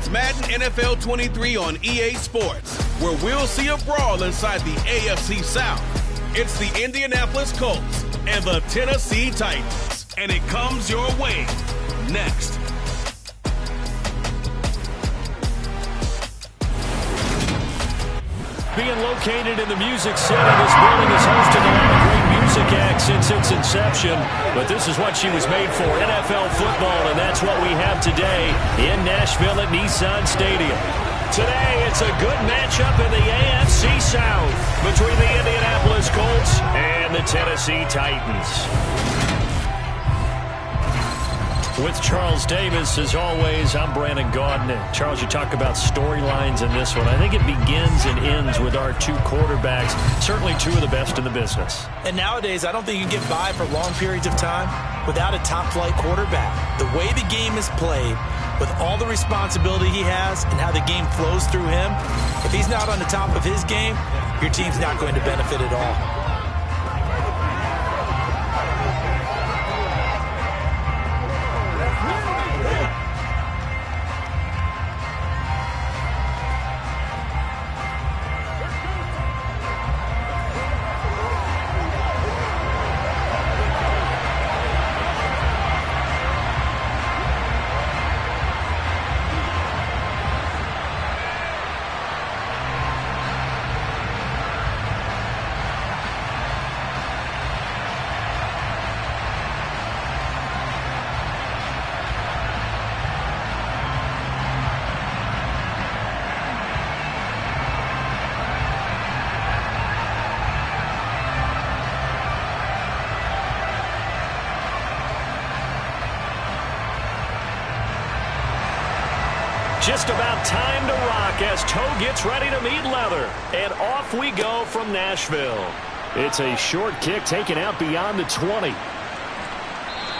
It's Madden NFL 23 on EA Sports, where we'll see a brawl inside the AFC South. It's the Indianapolis Colts and the Tennessee Titans, and it comes your way next. Being located in the Music City, this building has hosted a lot of great music acts since its inception. But this is what she was made for, NFL football, and that's what we have today in Nashville at Nissan Stadium. Today, it's a good matchup in the AFC South between the Indianapolis Colts and the Tennessee Titans. With Charles Davis, as always, I'm Brandon Gaudin. Charles, you talk about storylines in this one. I think it begins and ends with our two quarterbacks, certainly two of the best in the business. And nowadays, I don't think you can get by for long periods of time without a top-flight quarterback. The way the game is played, with all the responsibility he has and how the game flows through him, if he's not on the top of his game, your team's not going to benefit at all. Just about time to rock as toe gets ready to meet leather. And off we go from Nashville. It's a short kick taken out beyond the 20.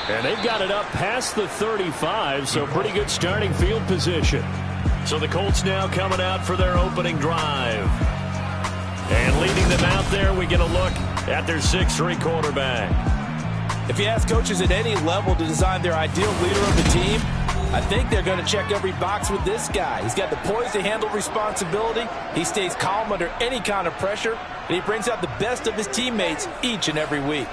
And they've got it up past the 35, so pretty good starting field position. So the Colts now coming out for their opening drive. And leading them out there, we get a look at their 6'3" quarterback. If you ask coaches at any level to design their ideal leader of the team, I think they're going to check every box with this guy. He's got the poise to handle responsibility. He stays calm under any kind of pressure, and he brings out the best of his teammates each and every week.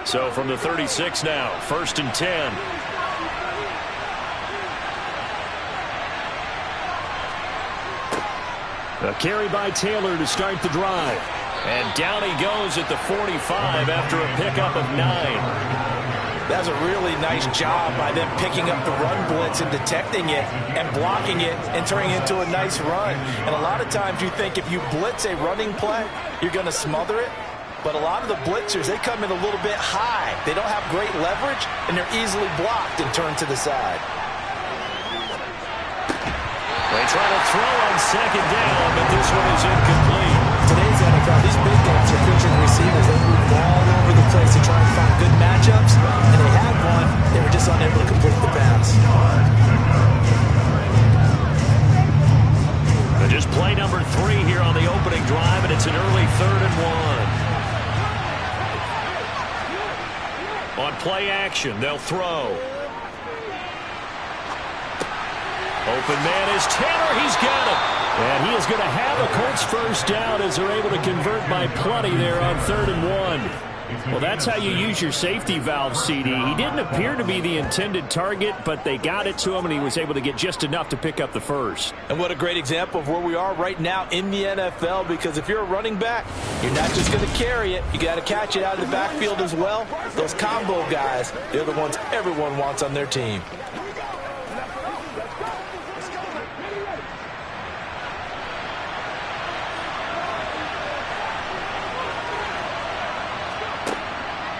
So from the 36 now, 1st and 10. A carry by Taylor to start the drive. And down he goes at the 45 after a pickup of 9. That's a really nice job by them picking up the run blitz and detecting it and blocking it and turning it into a nice run. And a lot of times you think if you blitz a running play, you're going to smother it. But a lot of the blitzers, they come in a little bit high. They don't have great leverage, and they're easily blocked and turned to the side. They try to throw on 2nd down, but this one is incomplete. Today's NFL, these big guys are featuring receivers. They move all over the place to try and find good matchups, and they had one. They were just unable to complete the pass. But just play number 3 here on the opening drive, and it's an early 3rd and 1. On play action, they'll throw. Open man is Taylor. He's got it. And he is going to have a Colts first down as they're able to convert by plenty there on 3rd and 1. Well, that's how you use your safety valve, CD. He didn't appear to be the intended target, but they got it to him, and he was able to get just enough to pick up the first. And what a great example of where we are right now in the NFL, because if you're a running back, you're not just going to carry it. You got to catch it out of the backfield as well. Those combo guys, they're the ones everyone wants on their team.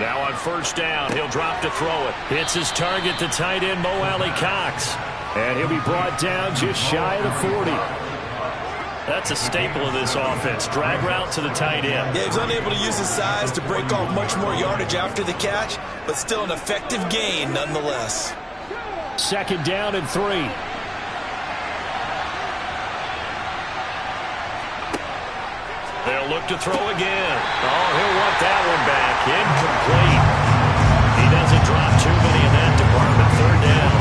Now on 1st down, he'll drop to throw it. Hits his target, the tight end, Mo Alley-Cox. And he'll be brought down just shy of the 40. That's a staple of this offense. Drag route to the tight end. Yeah, he's unable to use his size to break off much more yardage after the catch, but still an effective gain nonetheless. 2nd down and 3. to throw again. Oh, he'll want that one back. Incomplete. He doesn't drop too many in that department. Third down.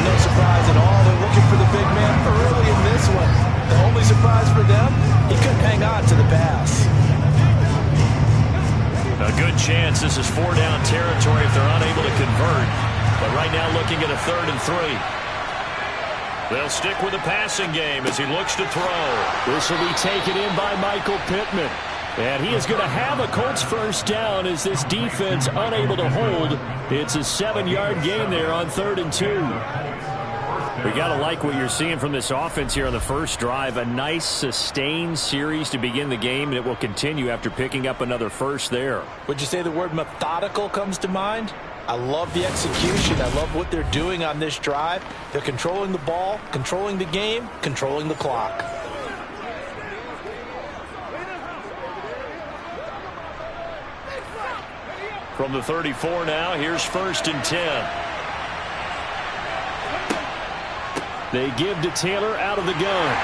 No surprise at all. They're looking for the big man early in this one. The only surprise for them, he couldn't hang on to the pass. A good chance this is 4-down territory if they're unable to convert. But right now looking at a 3rd and 3. They'll stick with the passing game as he looks to throw. This will be taken in by Michael Pittman. And he is going to have a Colts first down as this defense unable to hold. It's a 7-yard gain there on 3rd and 2. We got to like what you're seeing from this offense here on the first drive. A nice sustained series to begin the game, and it will continue after picking up another first there. Would you say the word methodical comes to mind? I love the execution. I love what they're doing on this drive. They're controlling the ball, controlling the game, controlling the clock. From the 34 now, here's 1st and 10. They give to Taylor out of the gun.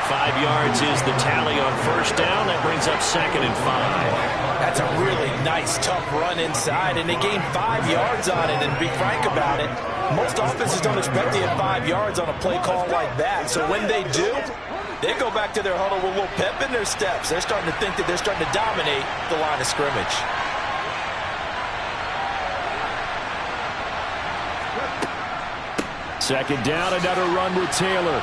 5 yards is the tally on first down. That brings up 2nd and 5. That's a really nice, tough run inside, and they gained 5 yards on it. And to be frank about it, most offenses don't expect to hit 5 yards on a play call like that. So when they do, they go back to their huddle with a little pep in their steps. They're starting to think that they're starting to dominate the line of scrimmage. Second down, another run with Taylor.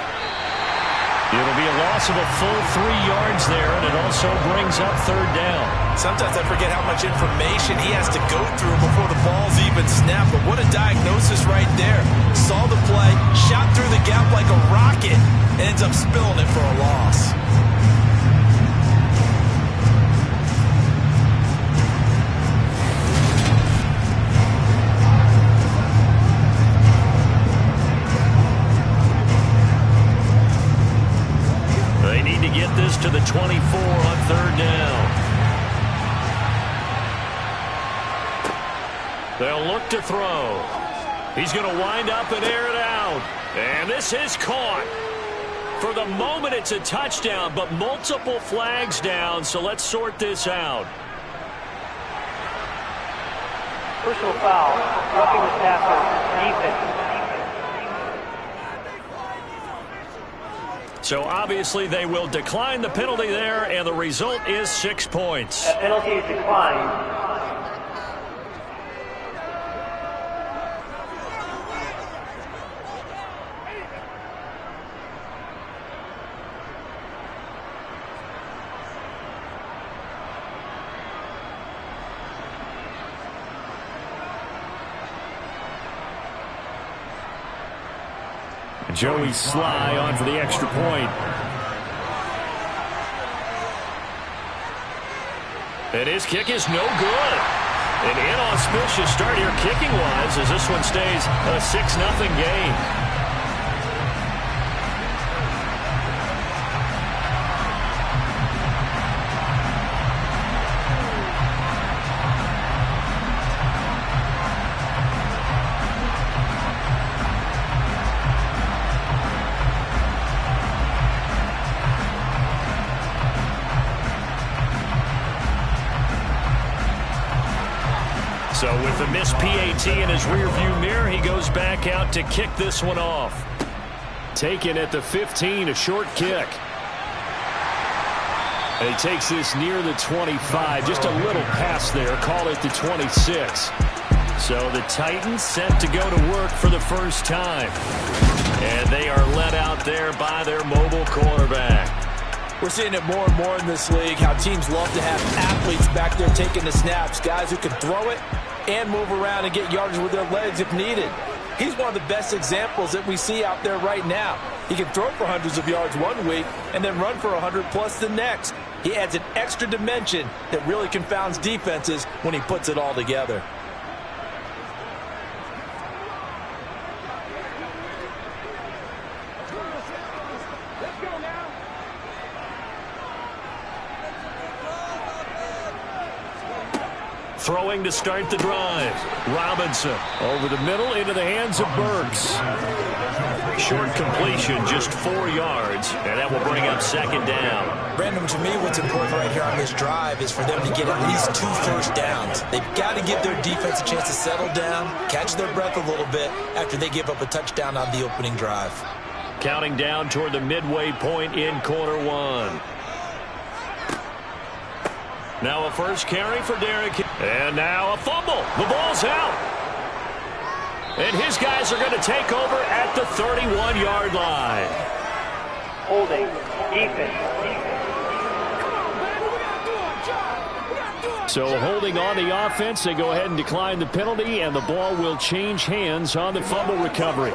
It'll be a loss of a full 3 yards there, and it also brings up 3rd down. Sometimes I forget how much information he has to go through before the ball's even snapped, but what a diagnosis right there. Saw the play, shot through the gap like a rocket, and ends up spilling it for a loss. Get this to the 24 on 3rd down. They'll look to throw. He's going to wind up and air it out. And this is caught. For the moment, it's a touchdown, but multiple flags down, so let's sort this out. Personal foul, roughing the passer, defense. So obviously they will decline the penalty there, and the result is 6 points. That penalty is declined. Joey Sly on for the extra point. And his kick is no good. An inauspicious start here kicking-wise as this one stays a 6-0 game. So with the missed PAT in his rearview mirror, he goes back out to kick this one off. Taken at the 15, a short kick. And he takes this near the 25, just a little past there, call it the 26. So the Titans set to go to work for the first time. And they are led out there by their mobile quarterback. We're seeing it more and more in this league, how teams love to have athletes back there taking the snaps, guys who can throw it and move around and get yardage with their legs if needed. He's one of the best examples that we see out there right now. He can throw for hundreds of yards one week and then run for 100+ the next. He adds an extra dimension that really confounds defenses when he puts it all together. Throwing to start the drive. Robinson over the middle into the hands of Burks. Short completion, just 4 yards, and that will bring up second down. Brandon, to me, what's important right here on this drive is for them to get at least 2 first downs. They've got to give their defense a chance to settle down, catch their breath a little bit after they give up a touchdown on the opening drive. Counting down toward the midway point in quarter 1. Now a first carry for Derrick. And now a fumble. The ball's out. And his guys are going to take over at the 31-yard line. Holding. Defense. So holding on the offense, they go ahead and decline the penalty, and the ball will change hands on the fumble recovery.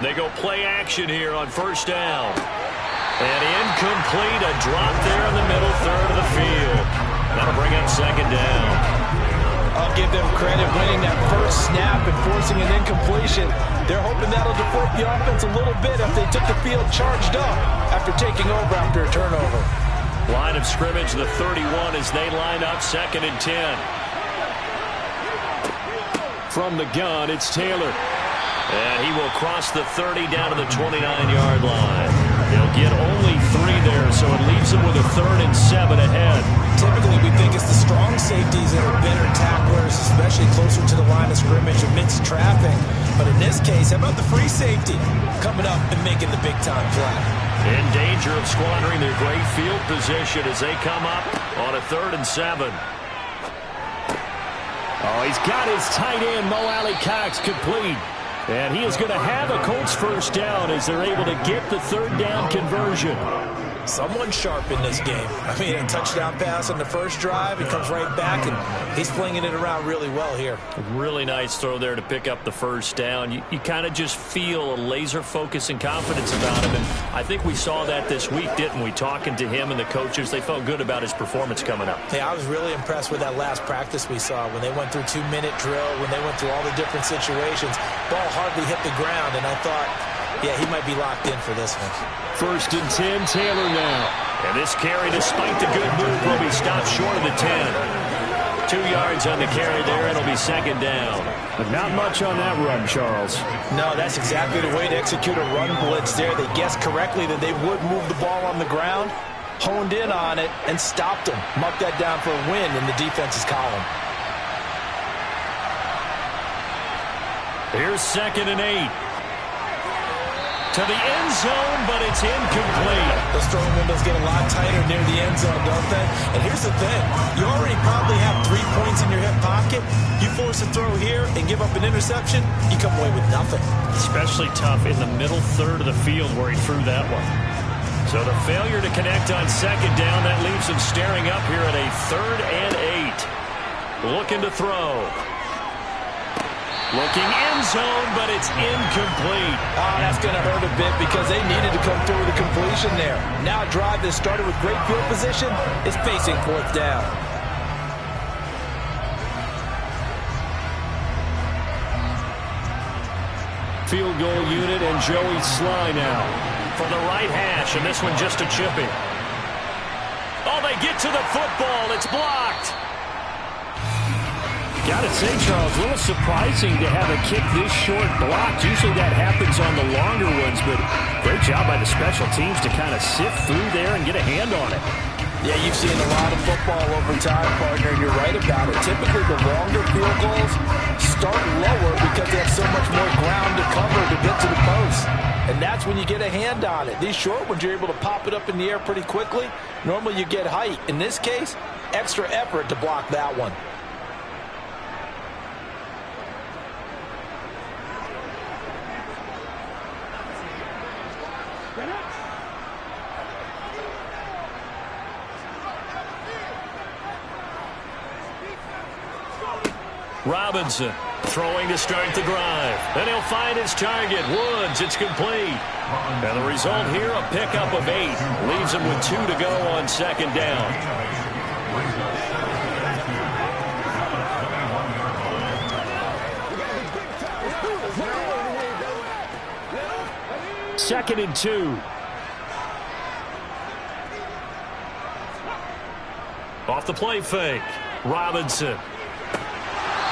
They go play action here on first down. And incomplete, a drop there in the middle third of the field. That'll bring up second down. I'll give them credit winning that first snap and forcing an incompletion. They're hoping that'll deflate the offense a little bit if they took the field charged up after taking over after a turnover. Line of scrimmage, the 31 as they line up second and 10. From the gun, it's Taylor. And he will cross the 30 down to the 29-yard line. They'll get only 3 there, so it leaves them with a 3rd and 7 ahead. Typically, we think it's the strong safeties that are better tacklers, especially closer to the line of scrimmage amidst traffic. But in this case, how about the free safety coming up and making the big-time play? In danger of squandering their great field position as they come up on a 3rd and 7. Oh, he's got his tight end, Mo Alley-Cox, complete. And he is going to have a Colts first down as they're able to get the 3rd down conversion. Someone sharp in this game. I mean, a touchdown pass on the first drive. He comes right back, and he's flinging it around really well here. Really nice throw there to pick up the first down. You kind of just feel a laser focus and confidence about him. And I think we saw that this week, didn't we? Talking to him and the coaches, they felt good about his performance coming up. Hey, I was really impressed with that last practice we saw when they went through 2-minute drill, when they went through all the different situations. Ball hardly hit the ground, and I thought, yeah, he might be locked in for this one. 1st and 10, Taylor now. And this carry, despite the good move, will be stopped short of the 10. 2 yards on the carry there. It'll be second down. But not much on that run, Charles. No, that's exactly the way to execute a run blitz there. They guessed correctly that they would move the ball on the ground, honed in on it, and stopped them. Marked that down for a win in the defense's column. Here's 2nd and 8. To the end zone, but it's incomplete. Those throwing windows get a lot tighter near the end zone, don't they? And here's the thing. You already probably have 3 points in your hip pocket. You force a throw here and give up an interception, you come away with nothing. Especially tough in the middle third of the field where he threw that one. So the failure to connect on second down, that leaves him staring up here at a 3rd and 8. Looking to throw. Looking end zone, but it's incomplete. Oh, that's going to hurt a bit because they needed to come through with a completion there. Now a drive that started with great field position is facing 4th down. Field goal unit and Joey Sly now. For the right hash, and this one just a chipping. Oh, they get to the football. It's blocked. Got to say, Charles, a little surprising to have a kick this short blocked. Usually that happens on the longer ones, but great job by the special teams to kind of sift through there and get a hand on it. Yeah, you've seen a lot of football over time, partner, and you're right about it. Typically, the longer field goals start lower because they have so much more ground to cover to get to the post. And that's when you get a hand on it. These short ones, you're able to pop it up in the air pretty quickly. Normally, you get height. In this case, extra effort to block that one. Robinson throwing to start the drive. Then he'll find his target. Woods, it's complete. And the result here, a pickup of 8. Leaves him with 2 to go on second down. 2nd and 2. Off the play fake. Robinson.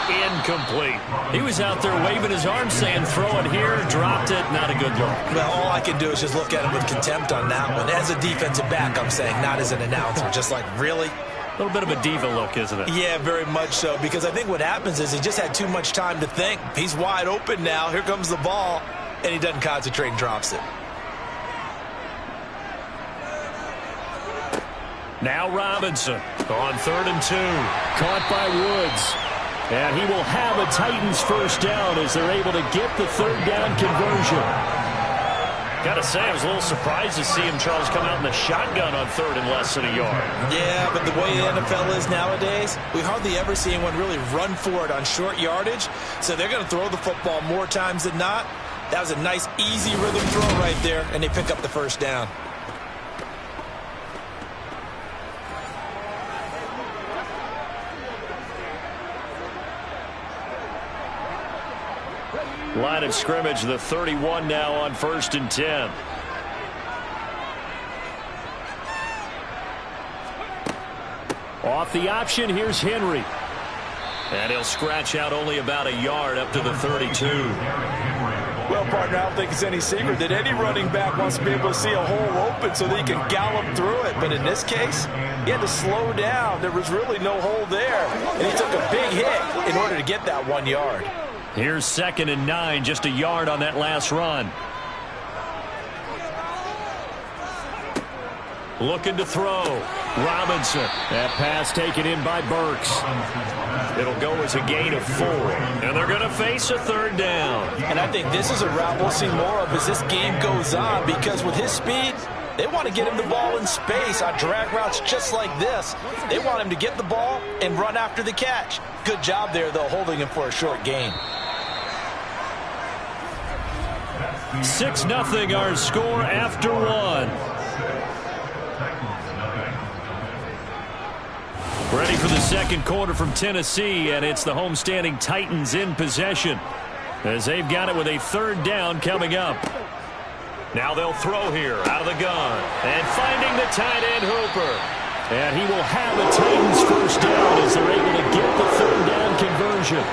Incomplete. He was out there waving his arms saying throw it here, dropped it, not a good look. Well, all I can do is just look at him with contempt on that one. As a defensive back, I'm saying, not as an announcer. Just like, really? A little bit of a diva look, isn't it? Yeah, very much so, because I think what happens is he just had too much time to think. He's wide open now. Here comes the ball, and he doesn't concentrate and drops it. Now Robinson on 3rd and 2. Caught by Woods. And he will have a Titans first down as they're able to get the 3rd down conversion. Gotta say, I was a little surprised to see him, Charles, come out in the shotgun on 3rd and less than a yard. Yeah, but the way the NFL is nowadays, we hardly ever see anyone really run for it on short yardage. So they're going to throw the football more times than not. That was a nice, easy rhythm throw right there, and they pick up the first down. Line of scrimmage, the 31 now on 1st and 10. Off the option, here's Henry. And he'll scratch out only about a yard up to the 32. Well, partner, I don't think it's any secret that any running back wants to be able to see a hole open so that he can gallop through it. But in this case, he had to slow down. There was really no hole there. And he took a big hit in order to get that 1 yard. Here's 2nd and 9, just a yard on that last run. Looking to throw. Robinson. That pass taken in by Burks. It'll go as a gain of 4. And they're going to face a 3rd down. And I think this is a route we'll see more of as this game goes on, because with his speed, they want to get him the ball in space on drag routes just like this. They want him to get the ball and run after the catch. Good job there, though, holding him for a short gain. 6-0 our score after 1. Ready for the second quarter from Tennessee, and it's the homestanding Titans in possession as they've got it with a 3rd down coming up. Now they'll throw here out of the gun, and finding the tight end Hooper. And he will have a Titans first down as they're able to get the 3rd down conversion.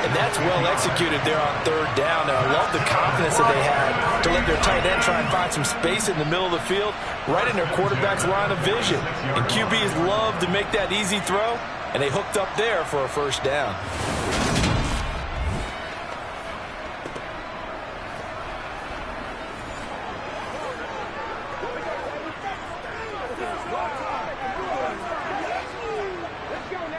And that's well executed there on 3rd down. And I love the confidence that they had to let their tight end try and find some space in the middle of the field, right in their quarterback's line of vision. And QBs love to make that easy throw, and they hooked up there for a first down.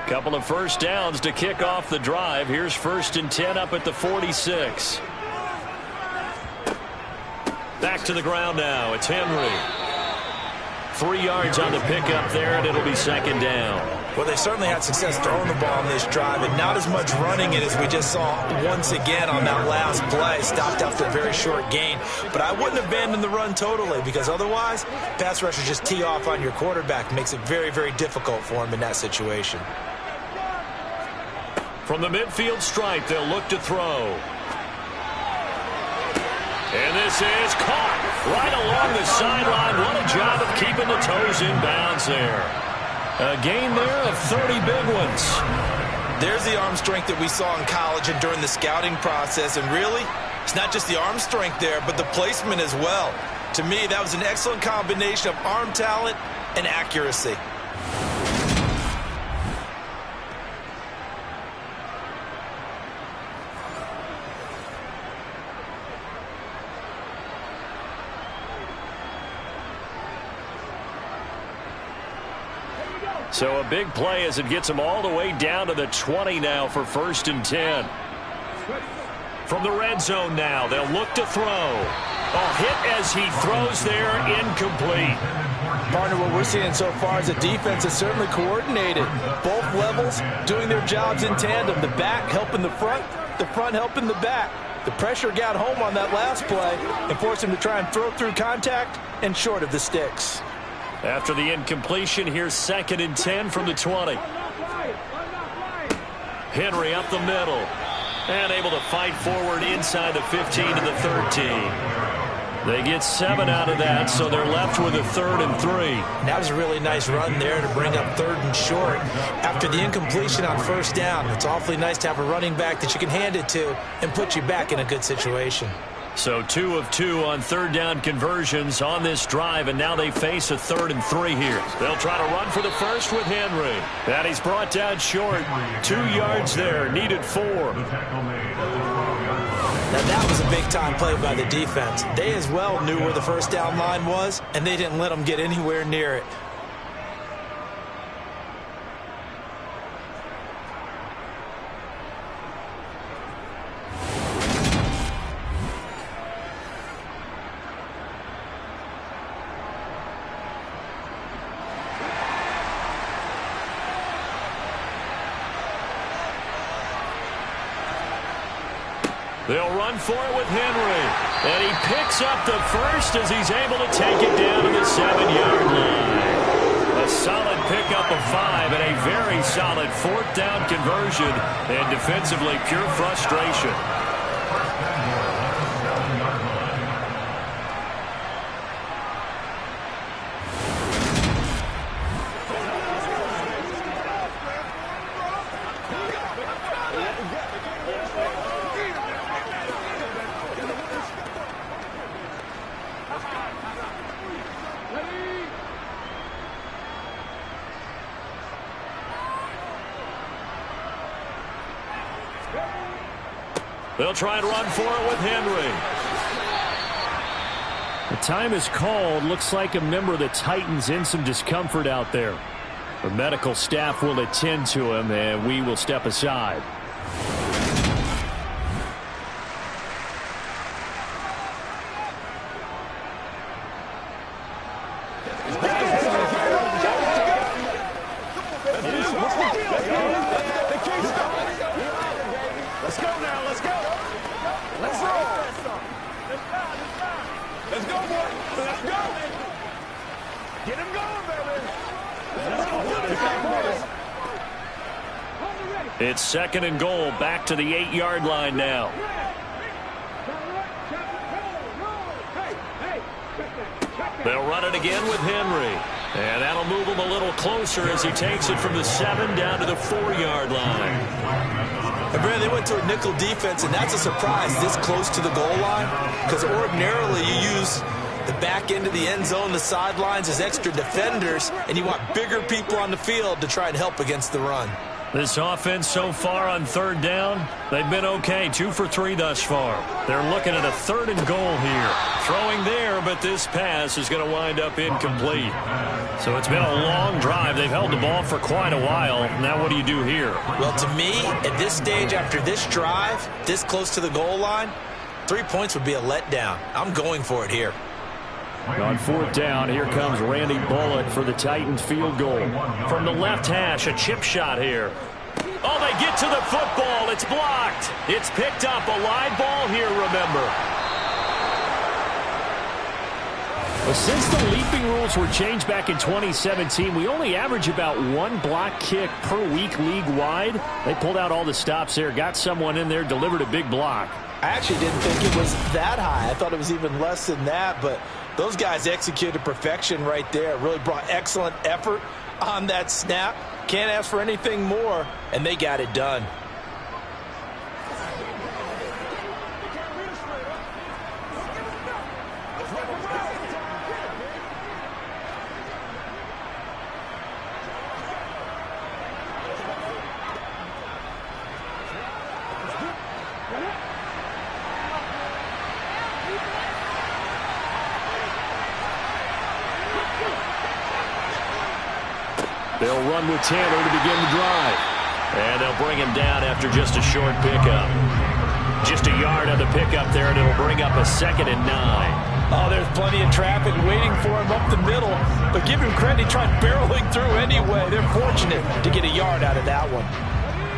Couple of first downs to kick off the drive. Here's 1st and 10 up at the 46. Back to the ground now. It's Henry. 3 yards on the pickup there, and it'll be 2nd down. Well, they certainly had success throwing the ball on this drive, and not as much running it as we just saw once again on that last play. Stopped after a very short gain. But I wouldn't abandon the run totally, because otherwise, pass rushers just tee off on your quarterback. Makes it very, very difficult for him in that situation. From the midfield stripe, they'll look to throw. And this is caught right along the sideline. What a job of keeping the toes in bounds there. A gain there of 30 big ones. There's the arm strength that we saw in college and during the scouting process. And really, it's not just the arm strength there, but the placement as well. To me, that was an excellent combination of arm talent and accuracy. So a big play as it gets them all the way down to the 20 now for 1st and 10. From the red zone now, they'll look to throw. A hit as he throws there, incomplete. Partner, what we're seeing so far is the defense is certainly coordinated. Both levels doing their jobs in tandem. The back helping the front helping the back. The pressure got home on that last play and forced him to try and throw through contact and short of the sticks. After the incompletion, here's 2nd and 10 from the 20. Henry up the middle. And able to fight forward inside the 15 to the 13. They get 7 out of that, so they're left with a 3rd and 3. That was a really nice run there to bring up 3rd and short. After the incompletion on 1st down, it's awfully nice to have a running back that you can hand it to and put you back in a good situation. So 2 of 2 on 3rd down conversions on this drive, and now they face a 3rd and 3 here. They'll try to run for the first with Henry. And he's brought down short. 2 yards there, needed 4. Now that was a big-time play by the defense. They as well knew where the 1st down line was, and they didn't let them get anywhere near it. They'll run for it with Henry. And he picks up the first as he's able to take it down to the 7-yard line. A solid pickup of 5 and a very solid 4th down conversion. And defensively, pure frustration. They'll try and run for it with Henry. The time is called. Looks like a member of the Titans in some discomfort out there. The medical staff will attend to him, and we will step aside. It's 2nd and goal, back to the 8-yard line now. They'll run it again with Henry. And that'll move him a little closer as he takes it from the 7 down to the 4-yard line. And Brad, they went to a nickel defense, and that's a surprise this close to the goal line, because ordinarily you use the back end of the end zone, the sidelines as extra defenders, and you want bigger people on the field to try and help against the run. This offense so far on 3rd down, they've been okay. 2 for 3 thus far. They're looking at a 3rd and goal here. Throwing there, but this pass is going to wind up incomplete. So it's been a long drive. They've held the ball for quite a while. Now what do you do here? Well, to me, at this stage after this drive, this close to the goal line, 3 points would be a letdown. I'm going for it here. On 4th down, here comes Randy Bullock for the Titans field goal. From the left hash, a chip shot here. Oh, they get to the football. It's blocked. It's picked up. A live ball here, remember. Well, since the leaping rules were changed back in 2017, we only average about 1 block kick per week league-wide. They pulled out all the stops there, got someone in there, delivered a big block. I actually didn't think it was that high. I thought it was even less than that, but those guys executed perfection right there. Really brought excellent effort on that snap. Can't ask for anything more, and they got it done. They'll run with Tanner to begin the drive. And they'll bring him down after just a short pickup. Just a yard on the pickup there, and it'll bring up a 2nd and 9. Oh, there's plenty of traffic waiting for him up the middle. But give him credit, he tried barreling through anyway. They're fortunate to get a yard out of that one.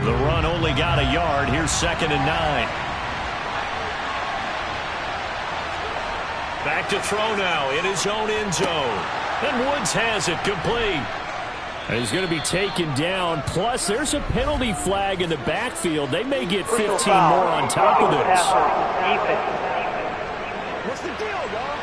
The run only got a yard. Here's 2nd and 9. Back to throw now in his own end zone. And Woods has it complete. And he's going to be taken down. Plus, there's a penalty flag in the backfield. They may get 15 more on top of this. What's the deal, dog?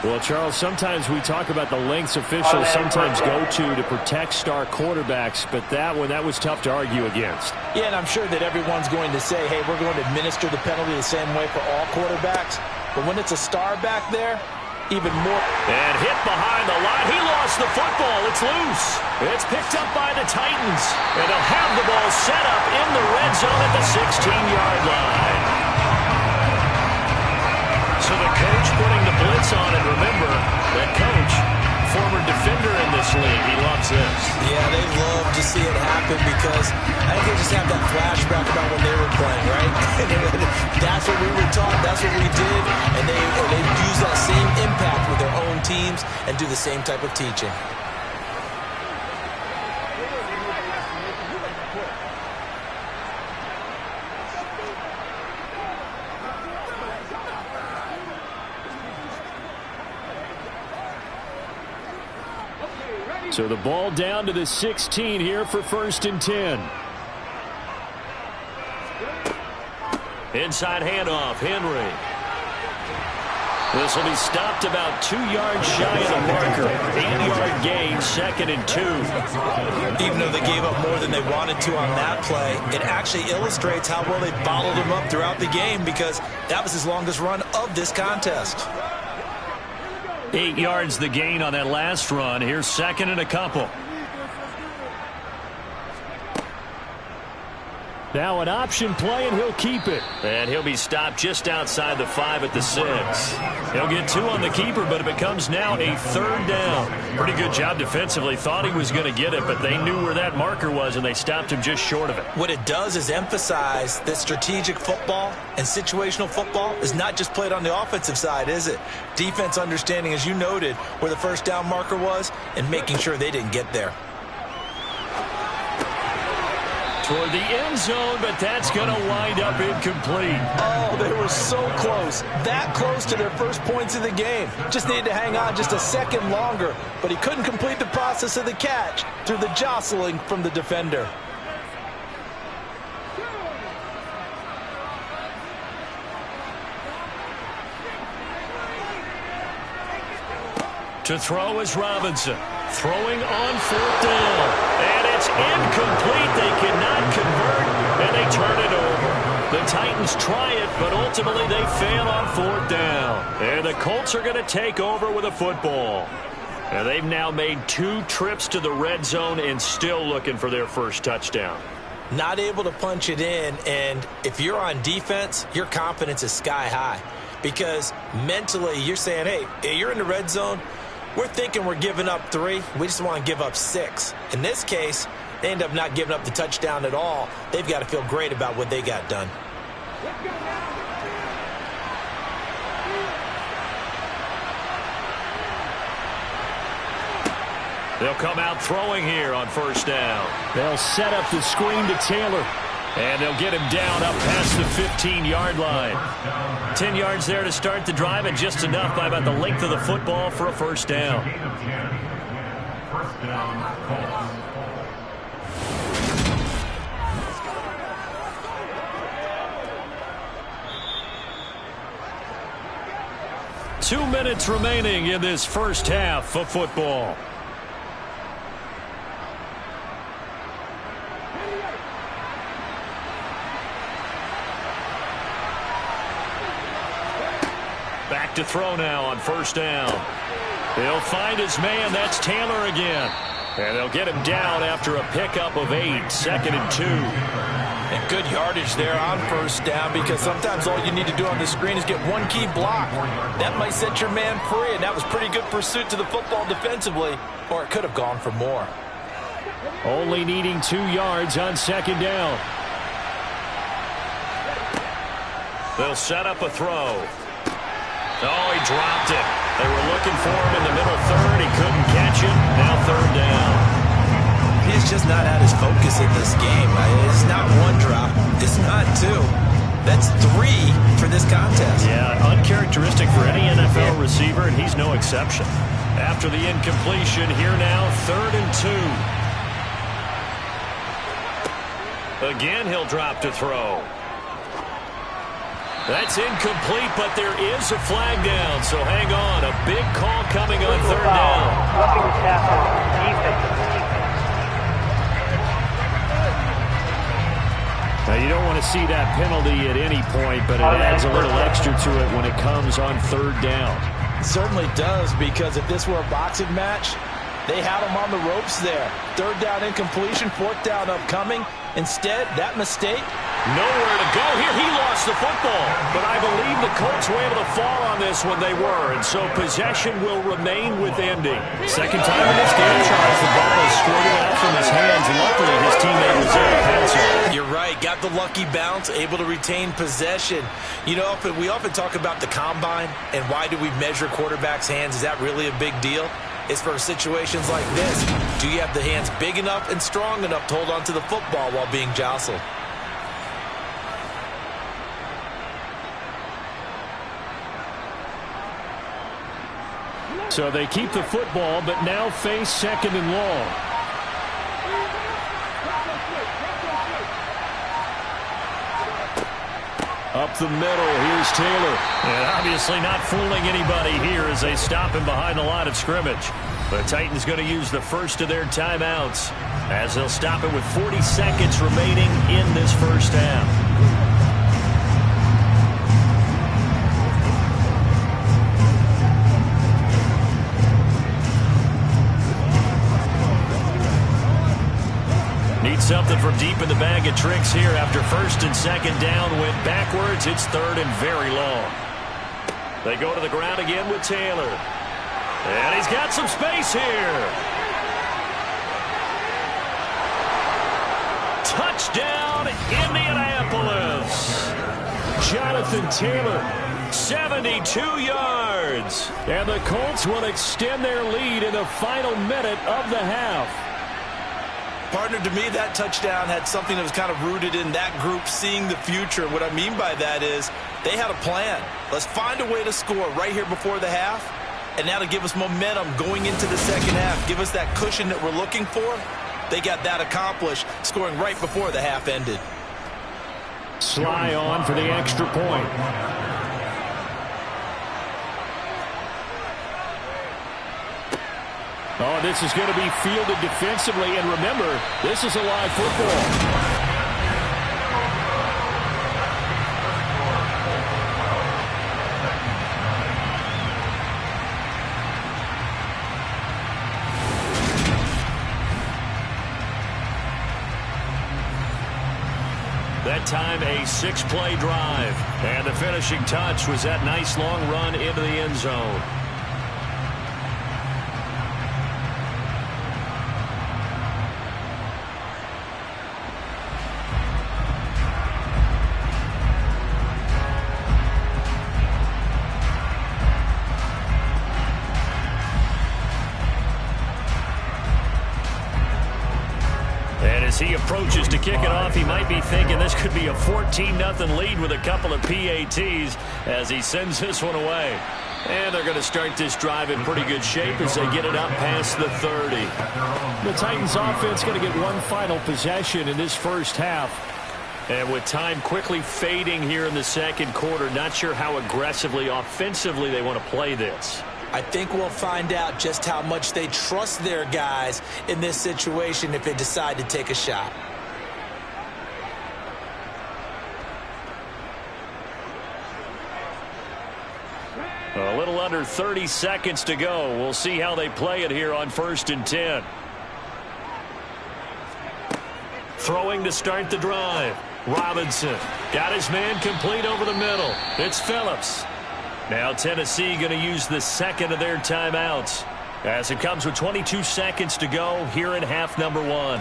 Well, Charles, sometimes we talk about the lengths officials sometimes go to protect star quarterbacks, but that was tough to argue against. Yeah, and I'm sure that everyone's going to say, hey, we're going to administer the penalty the same way for all quarterbacks. But when it's a star back there, even more. And hit behind the line. He lost the football. It's loose. It's picked up by the Titans. And they'll have the ball set up in the red zone at the 16-yard line. So the coach putting the blitz on, and remember, that coach, former defender in this league, he loves this. Yeah, they love to see it happen because I think they just have that flashback about when they were playing, right? That's what we were taught, that's what we did, and they use that same impact with their own teams and do the same type of teaching. So the ball down to the 16 here for 1st and 10. Inside handoff, Henry. This will be stopped about 2 yards shy of the marker. 8-yard gain, 2nd and 2. Even though they gave up more than they wanted to on that play, it actually illustrates how well they bottled them up throughout the game because that was his longest run of this contest. 8 yards the gain on that last run. Here's 2nd and a couple. Now an option play, and he'll keep it. And he'll be stopped just outside the 5 at the 6. He'll get 2 on the keeper, but it becomes now a 3rd down. Pretty good job defensively. Thought he was going to get it, but they knew where that marker was, and they stopped him just short of it. What it does is emphasize that strategic football and situational football is not just played on the offensive side, is it? Defense understanding, as you noted, where the 1st down marker was and making sure they didn't get there. Toward the end zone, but that's going to wind up incomplete. Oh, they were so close. That close to their first points of the game. Just needed to hang on just a second longer, but he couldn't complete the process of the catch through the jostling from the defender. To throw is Robinson. Throwing on 4th down. And it's incomplete. They cannot convert, and they turn it over. The Titans try it, but ultimately they fail on 4th down. And the Colts are going to take over with a football. And they've now made 2 trips to the red zone and still looking for their first touchdown. Not able to punch it in, and if you're on defense, your confidence is sky high. Because mentally, you're saying, hey, you're in the red zone. We're thinking we're giving up 3. We just want to give up 6. In this case, they end up not giving up the touchdown at all. They've got to feel great about what they got done. They'll come out throwing here on 1st down. They'll set up the screen to Taylor. And they'll get him down up past the 15-yard line. 10 yards there to start the drive, and just enough by about the length of the football for a 1st down. First down, Colts. Two minutes remaining in this first half of football. Back to throw now on 1st down. He'll find his man. That's Taylor again. And they'll get him down after a pickup of 8. 2nd and 2. And good yardage there on 1st down, because sometimes all you need to do on the screen is get one key block. That might set your man free, and that was pretty good pursuit to the football defensively, or it could have gone for more. Only needing 2 yards on 2nd down. They'll set up a throw. Oh, he dropped it. They were looking for him in the middle 3rd. He couldn't catch it. Now 3rd down. He's just not at his focus in this game. It's not 1 drop. It's not 2. That's 3 for this contest. Yeah, uncharacteristic for any NFL receiver, and he's no exception. After the incompletion, here now, 3rd and 2. Again, he'll drop to throw. That's incomplete, but there is a flag down, so hang on. A big call coming on third down. Roughing the tackle, defense. Now, you don't want to see that penalty at any point, but it adds a little extra to it when it comes on third down. It certainly does, because if this were a boxing match, they had him on the ropes there. Third down incompletion, fourth down upcoming. Instead, that mistake. Nowhere to go here. He lost the football. But I believe the Colts were able to fall on this when they were, and so possession will remain with Indy. Second time in this game, Charles, the ball is squirting out from his hands. Luckily, his teammate was there to pass on. You're right. Got the lucky bounce, able to retain possession. You know, we often talk about the combine and why do we measure quarterbacks' hands. Is that really a big deal? It's for situations like this. Do you have the hands big enough and strong enough to hold on to the football while being jostled? So they keep the football, but now face second and long. Up the middle, here's Taylor. And obviously not fooling anybody here as they stop him behind the line of scrimmage. The Titans going to use the first of their timeouts as they'll stop it with 40 seconds remaining in this first half. Need something from deep in the bag of tricks here after first and second down. Went backwards. It's third and very long. They go to the ground again with Taylor. And he's got some space here. Touchdown, Indianapolis. Jonathan Taylor, 72 yards. And the Colts will extend their lead in the final minute of the half. Partner, to me, that touchdown had something that was kind of rooted in that group seeing the future. What I mean by that is they had a plan. Let's find a way to score right here before the half, and now to give us momentum going into the second half, give us that cushion that we're looking for. They got that accomplished, scoring right before the half ended. Sly on for the extra point. Oh, this is going to be fielded defensively. And remember, this is a live football. That time, a 6-play drive. And the finishing touch was that nice long run into the end zone. As he approaches to kick it off, he might be thinking this could be a 14-0 lead with a couple of PATs as he sends this one away. And they're going to start this drive in pretty good shape as they get it up past the 30. The Titans offense going to get one final possession in this first half. And with time quickly fading here in the second quarter, not sure how aggressively, offensively they want to play this. I think we'll find out just how much they trust their guys in this situation if they decide to take a shot. A little under 30 seconds to go. We'll see how they play it here on 1st and 10. Throwing to start the drive. Robinson got his man complete over the middle. It's Phillips. Now Tennessee going to use the second of their timeouts as it comes with 22 seconds to go here in half number one.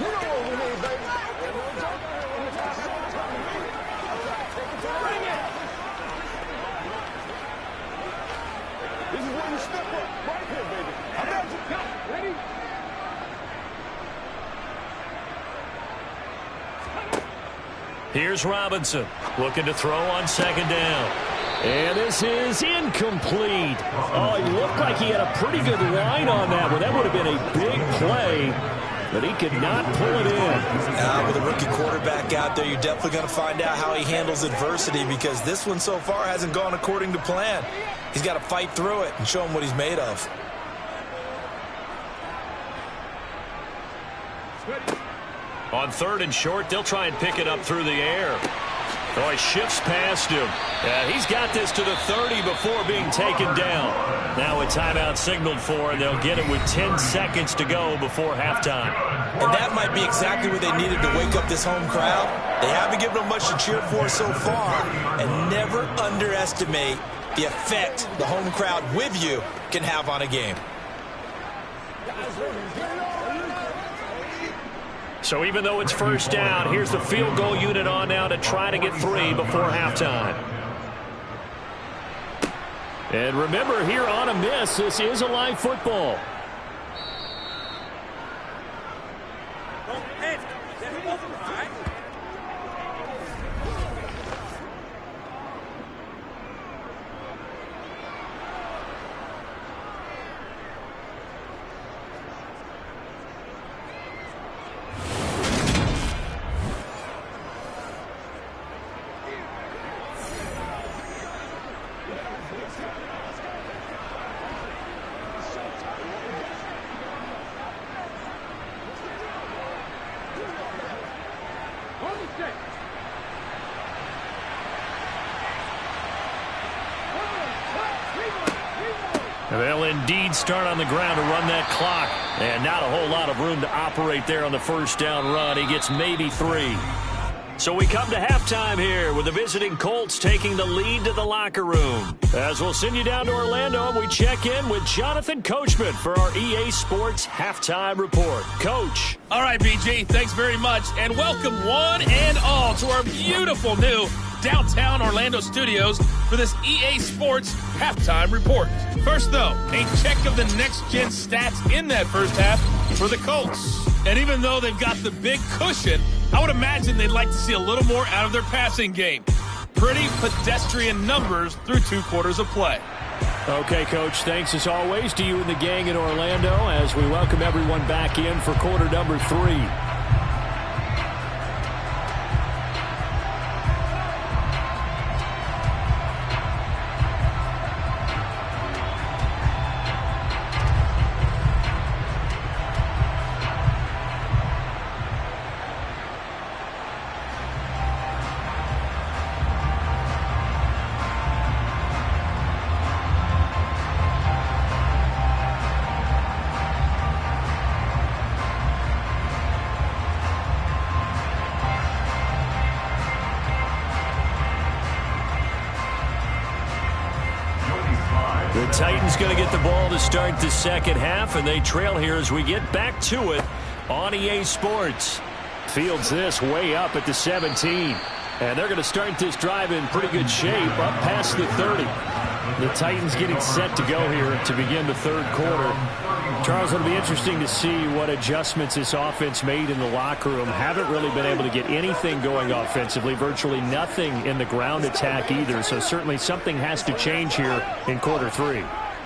Here's Robinson looking to throw on second down. And this is incomplete. Oh, he looked like he had a pretty good line on that one. That would have been a big play. but he could not pull it in. With a rookie quarterback out there, you're definitely going to find out how he handles adversity, because this one so far hasn't gone according to plan. He's got to fight through it and show him what he's made of. On 3rd and short, they'll try and pick it up through the air. Oh, he shifts past him. He's got this to the 30 before being taken down. Now a timeout signaled for, and they'll get it with 10 seconds to go before halftime. And that might be exactly what they needed to wake up this home crowd. They haven't given them much to cheer for so far, and never underestimate the effect the home crowd with you can have on a game. So even though it's 1st down, here's the field goal unit on now to try to get 3 before halftime. And remember, here on a miss, this is a live football. They'll indeed start on the ground to run that clock. And not a whole lot of room to operate there on the 1st down run. He gets maybe 3. So we come to halftime here with the visiting Colts taking the lead to the locker room. As we'll send you down to Orlando, and we check in with Jonathan Coachman for our EA Sports Halftime Report. Coach. All right, BG, thanks very much. And welcome one and all to our beautiful new downtown Orlando studios for this EA Sports Halftime Report. First, though, a check of the next-gen stats in that first half for the Colts. And even though they've got the big cushion, I would imagine they'd like to see a little more out of their passing game. Pretty pedestrian numbers through 2 quarters of play. Okay, Coach, thanks as always to you and the gang in Orlando as we welcome everyone back in for quarter number 3. The Titans going to get the ball to start the second half, and they trail here as we get back to it on EA Sports. Fields this way up at the 17. And they're going to start this drive in pretty good shape up past the 30. The Titans getting set to go here to begin the 3rd quarter. Charles, it'll be interesting to see what adjustments this offense made in the locker room. Haven't really been able to get anything going offensively, virtually nothing in the ground attack either. So certainly something has to change here in quarter 3.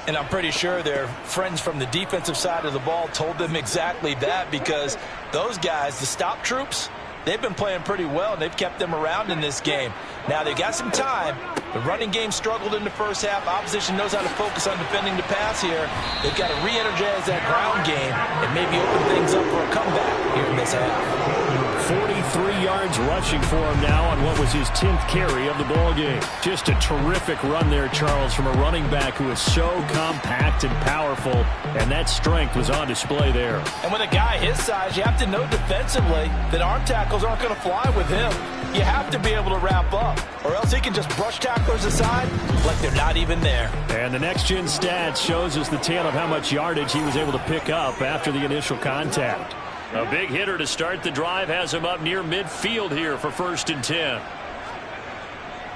And I'm pretty sure their friends from the defensive side of the ball told them exactly that, because those guys, the stop troops, they've been playing pretty well, and they've kept them around in this game. Now, they've got some time. The running game struggled in the first half. Opposition knows how to focus on defending the pass here. They've got to re-energize that ground game and maybe open things up for a comeback here in this half. 43 yards rushing for him now on what was his 10th carry of the ball game. Just a terrific run there, Charles, from a running back who is so compact and powerful, and that strength was on display there. And with a guy his size, you have to know defensively that arm tackles aren't going to fly with him. You have to be able to wrap up, or else he can just brush tacklers aside like they're not even there. And the next-gen stats shows us the tale of how much yardage he was able to pick up after the initial contact. A big hitter to start the drive has him up near midfield here for 1st and 10.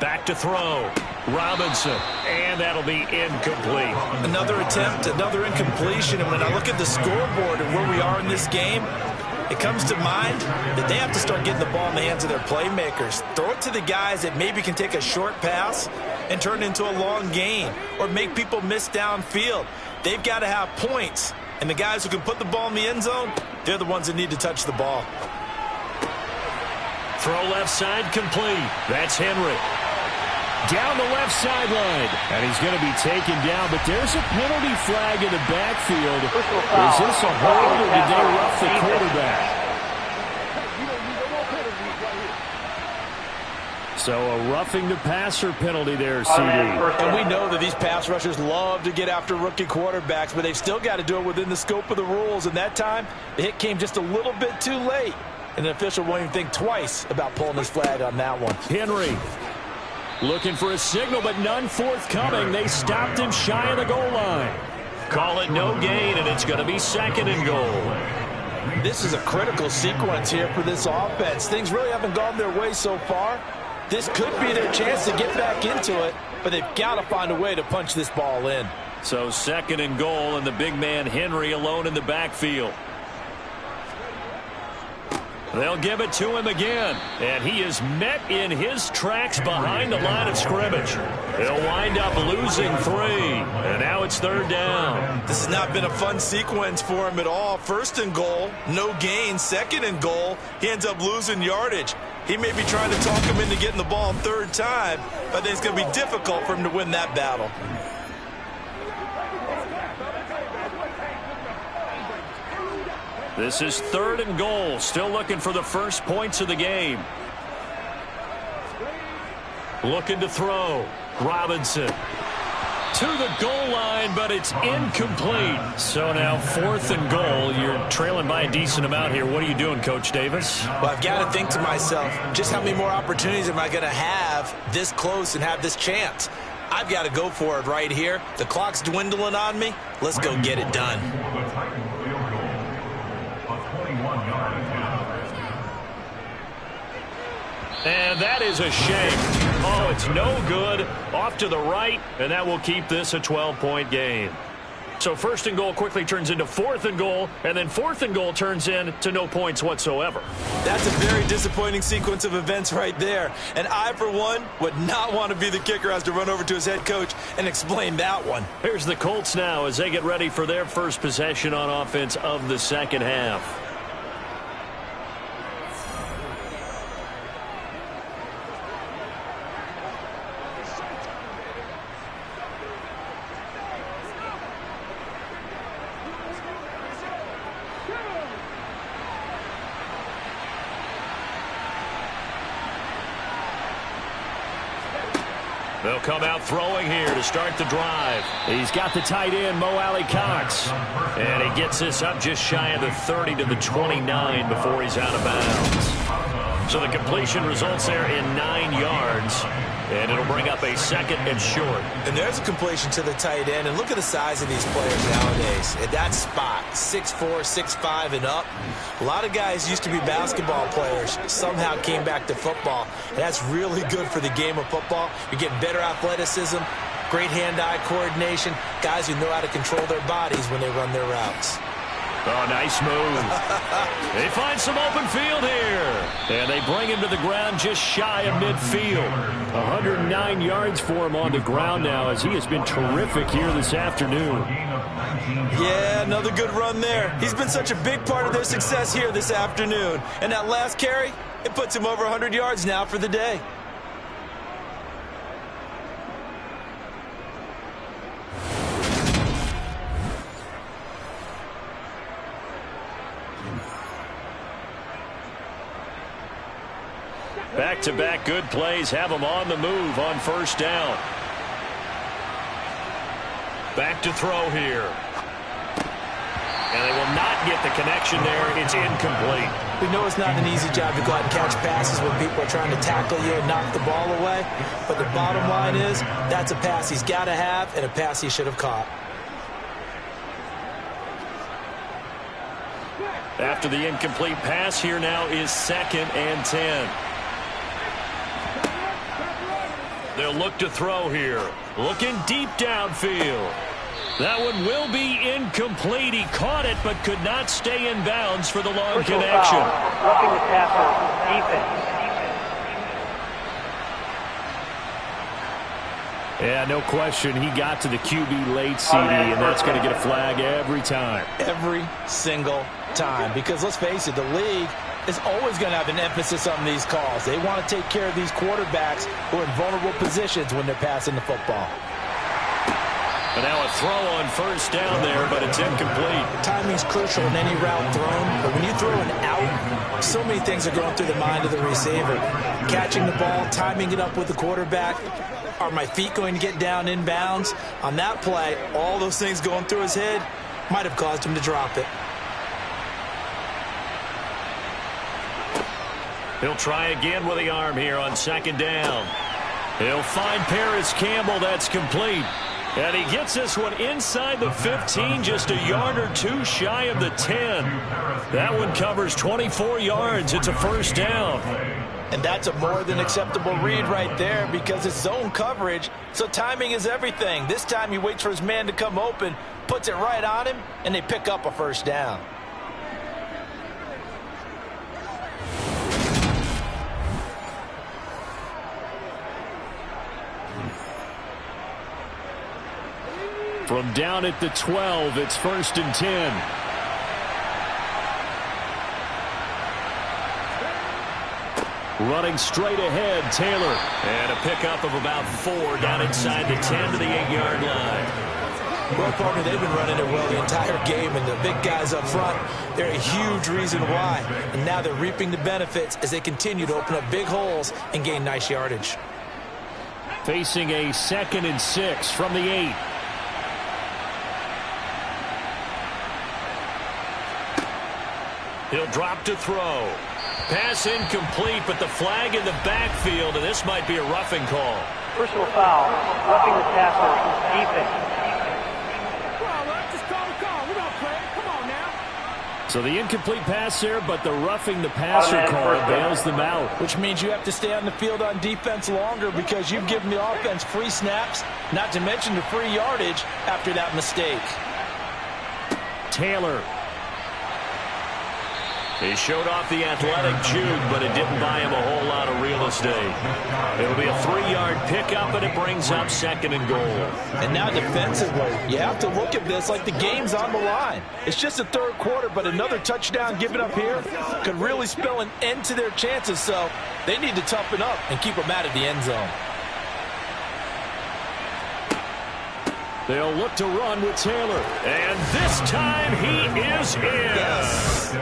Back to throw. Robinson. And that'll be incomplete. Another attempt, another incompletion. And when I look at the scoreboard and where we are in this game, it comes to mind that they have to start getting the ball in the hands of their playmakers. Throw it to the guys that maybe can take a short pass and turn it into a long gain or make people miss downfield. They've got to have points And the guys who can put the ball in the end zone, they're the ones that need to touch the ball. Throw left side complete. That's Henry. Down the left sideline. And he's going to be taken down, but there's a penalty flag in the backfield. Is this a hold or did they rough the quarterback? So a roughing the passer penalty there, CD. And we know that these pass rushers love to get after rookie quarterbacks, but they've still got to do it within the scope of the rules. And that time, the hit came just a little bit too late. And the official won't even think twice about pulling his flag on that one. Henry looking for a signal, but none forthcoming. They stopped him shy of the goal line. Call it no gain, and it's going to be 2nd and goal. This is a critical sequence here for this offense. Things really haven't gone their way so far. This could be their chance to get back into it, but they've got to find a way to punch this ball in. So 2nd and goal, and the big man Henry alone in the backfield. They'll give it to him again, and he is met in his tracks behind the line of scrimmage. They'll wind up losing 3, and now it's 3rd down. This has not been a fun sequence for him at all. 1st and goal, no gain. 2nd and goal, he ends up losing yardage. He may be trying to talk him into getting the ball 3rd time, but I think it's going to be difficult for him to win that battle. This is 3rd and goal. Still looking for the first points of the game. Looking to throw. Robinson to the goal line, but it's incomplete. So now 4th and goal. You're trailing by a decent amount here. What are you doing, Coach Davis? Well, I've got to think to myself, just how many more opportunities am I going to have this close and have this chance? I've got to go for it right here. The clock's dwindling on me. Let's go get it done. And that is a shame. Oh, it's no good. Off to the right, and that will keep this a 12-point game. So 1st and goal quickly turns into 4th and goal, and then 4th and goal turns into no points whatsoever. That's a very disappointing sequence of events right there. And I, for one, would not want to be the kicker who has to run over to his head coach and explain that one. Here's the Colts now as they get ready for their first possession on offense of the 2nd half. They'll come out throwing here to start the drive. He's got the tight end, Mo Alley-Cox. And he gets this up just shy of the 30 to the 29 before he's out of bounds. So the completion results there in 9 yards. And it'll bring up a 2nd and short. And there's a completion to the tight end. And look at the size of these players nowadays. At that spot, 6'4", 6'5", and up. A lot of guys used to be basketball players, somehow came back to football. And that's really good for the game of football. You're getting better athleticism, great hand-eye coordination, guys who know how to control their bodies when they run their routes. Oh, nice move. They find some open field here. And they bring him to the ground just shy of midfield. 109 yards for him on the ground now as he has been terrific here this afternoon. Yeah, another good run there. He's been such a big part of their success here this afternoon. And that last carry, it puts him over 100 yards now for the day. Back-to-back good plays have him on the move on 1st down. Back to throw here. And they will not get the connection there. It's incomplete. We know it's not an easy job to go out and catch passes when people are trying to tackle you and knock the ball away. But the bottom line is, that's a pass he's got to have and a pass he should have caught. After the incomplete pass, here now is 2nd and 10. They'll look to throw here. Looking deep downfield. That one will be incomplete. He caught it but could not stay in bounds for the long connection. Roughing the passer, defense. Yeah, no question. He got to the QB late, CD, and that's going to get a flag every time. Every single time. Because let's face it, the league is always going to have an emphasis on these calls. They want to take care of these quarterbacks who are in vulnerable positions when they're passing the football. And now a throw on first down there, but it's incomplete. Timing's crucial in any route thrown, but when you throw an out, so many things are going through the mind of the receiver. Catching the ball, timing it up with the quarterback. Are my feet going to get down inbounds? On that play, all those things going through his head might have caused him to drop it. He'll try again with the arm here on second down. He'll find Paris Campbell. That's complete. And he gets this one inside the 15, just a yard or two shy of the 10. That one covers 24 yards. It's a first down. And that's a more than acceptable read right there because it's zone coverage, so timing is everything. This time he waits for his man to come open, puts it right on him, and they pick up a first down. From down at the 12, it's 1st and 10. Running straight ahead, Taylor. And a pickup of about 4 down inside the 10 to the 8-yard line. Well, partner, they've been running it well the entire game, and the big guys up front, they're a huge reason why. And now they're reaping the benefits as they continue to open up big holes and gain nice yardage. Facing a 2nd and 6 from the 8. He'll drop to throw. Pass incomplete, but the flag in the backfield, and this might be a roughing call. Personal foul, roughing the passer, defense. Just call the call. We're going to play. Come on now. So the incomplete pass there, but the roughing the passer call bails them out. Which means you have to stay on the field on defense longer because you've given the offense free snaps, not to mention the free yardage after that mistake. Taylor. He showed off the athletic juke, but it didn't buy him a whole lot of real estate. It'll be a 3-yard pickup, and it brings up 2nd and goal. And now defensively, you have to look at this like the game's on the line. It's just the 3rd quarter, but another touchdown given up here could really spell an end to their chances, so they need to toughen up and keep them out of the end zone. They'll look to run with Taylor. And this time he is in. Yes.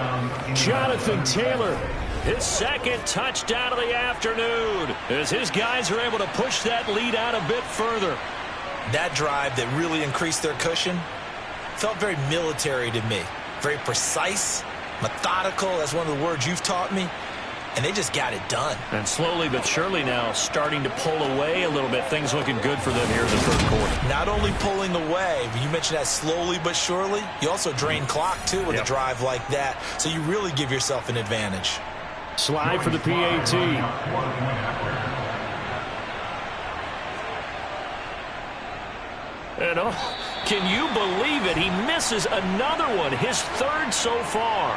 Jonathan Taylor, his 2nd touchdown of the afternoon, as his guys are able to push that lead out a bit further. That drive that really increased their cushion felt very military to me. Very precise, methodical, that's one of the words you've taught me. And they just got it done. And slowly but surely now starting to pull away a little bit. Things looking good for them here in the 3rd quarter. Not only pulling away, but you mentioned that slowly but surely. You also drain clock, too, with a drive like that. So you really give yourself an advantage. Slide for the PAT. And can you believe it? He misses another one, his 3rd so far.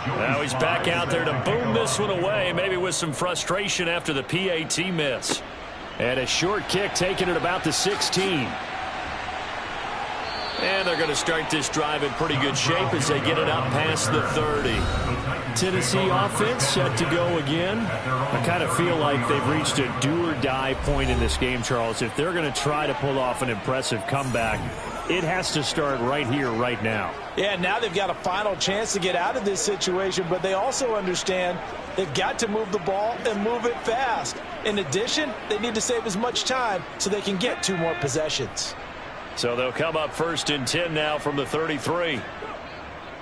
Now he's back out there to boom this one away, maybe with some frustration after the PAT miss. And a short kick taken at about the 16. And they're going to start this drive in pretty good shape as they get it up past the 30. Tennessee offense set to go again. I kind of feel like they've reached a do-or-die point in this game, Charles. If they're going to try to pull off an impressive comeback, it has to start right here, right now. Yeah, now they've got a final chance to get out of this situation, but they also understand they've got to move the ball and move it fast. In addition, they need to save as much time so they can get 2 more possessions. So they'll come up 1st and 10 now from the 33.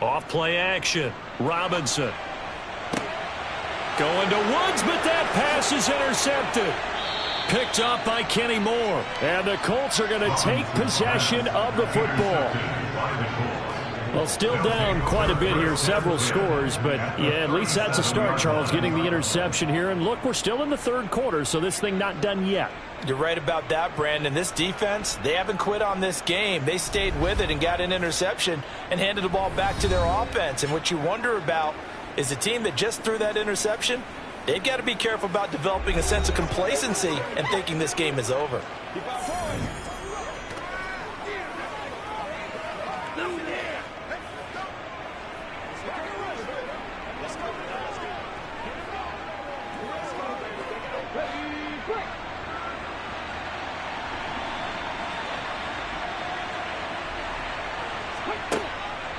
Off play action. Robinson. Going to Woods, but that pass is intercepted. Picked up by Kenny Moore. And the Colts are going to take possession of the football. Well, still down quite a bit here, several scores, but yeah, at least that's a start, Charles, getting the interception here. And look, we're still in the third quarter, so this thing not done yet. You're right about that, Brandon. This defense, they haven't quit on this game. They stayed with it and got an interception and handed the ball back to their offense. And what you wonder about is the team that just threw that interception, they've got to be careful about developing a sense of complacency and thinking this game is over.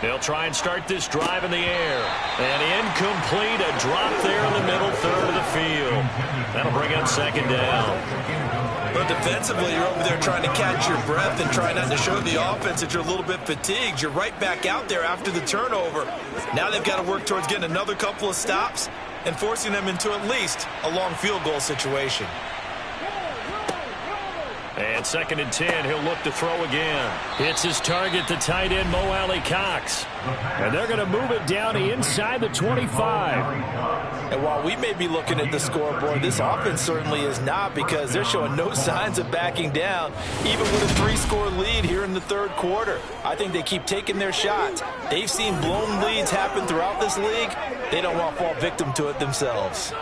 They'll try and start this drive in the air. And incomplete, a drop there in the middle third of the field. That'll bring up second down. But defensively, you're over there trying to catch your breath and try not to show the offense that you're a little bit fatigued. You're right back out there after the turnover. Now they've got to work towards getting another couple of stops and forcing them into at least a long field goal situation. And 2nd and 10, he'll look to throw again. Hits his target, the tight end, Mo Alley-Cox. And they're going to move it down inside the 25. And while we may be looking at the scoreboard, this offense certainly is not, because they're showing no signs of backing down, even with a 3-score lead here in the third quarter. I think they keep taking their shots. They've seen blown leads happen throughout this league. They don't want to fall victim to it themselves.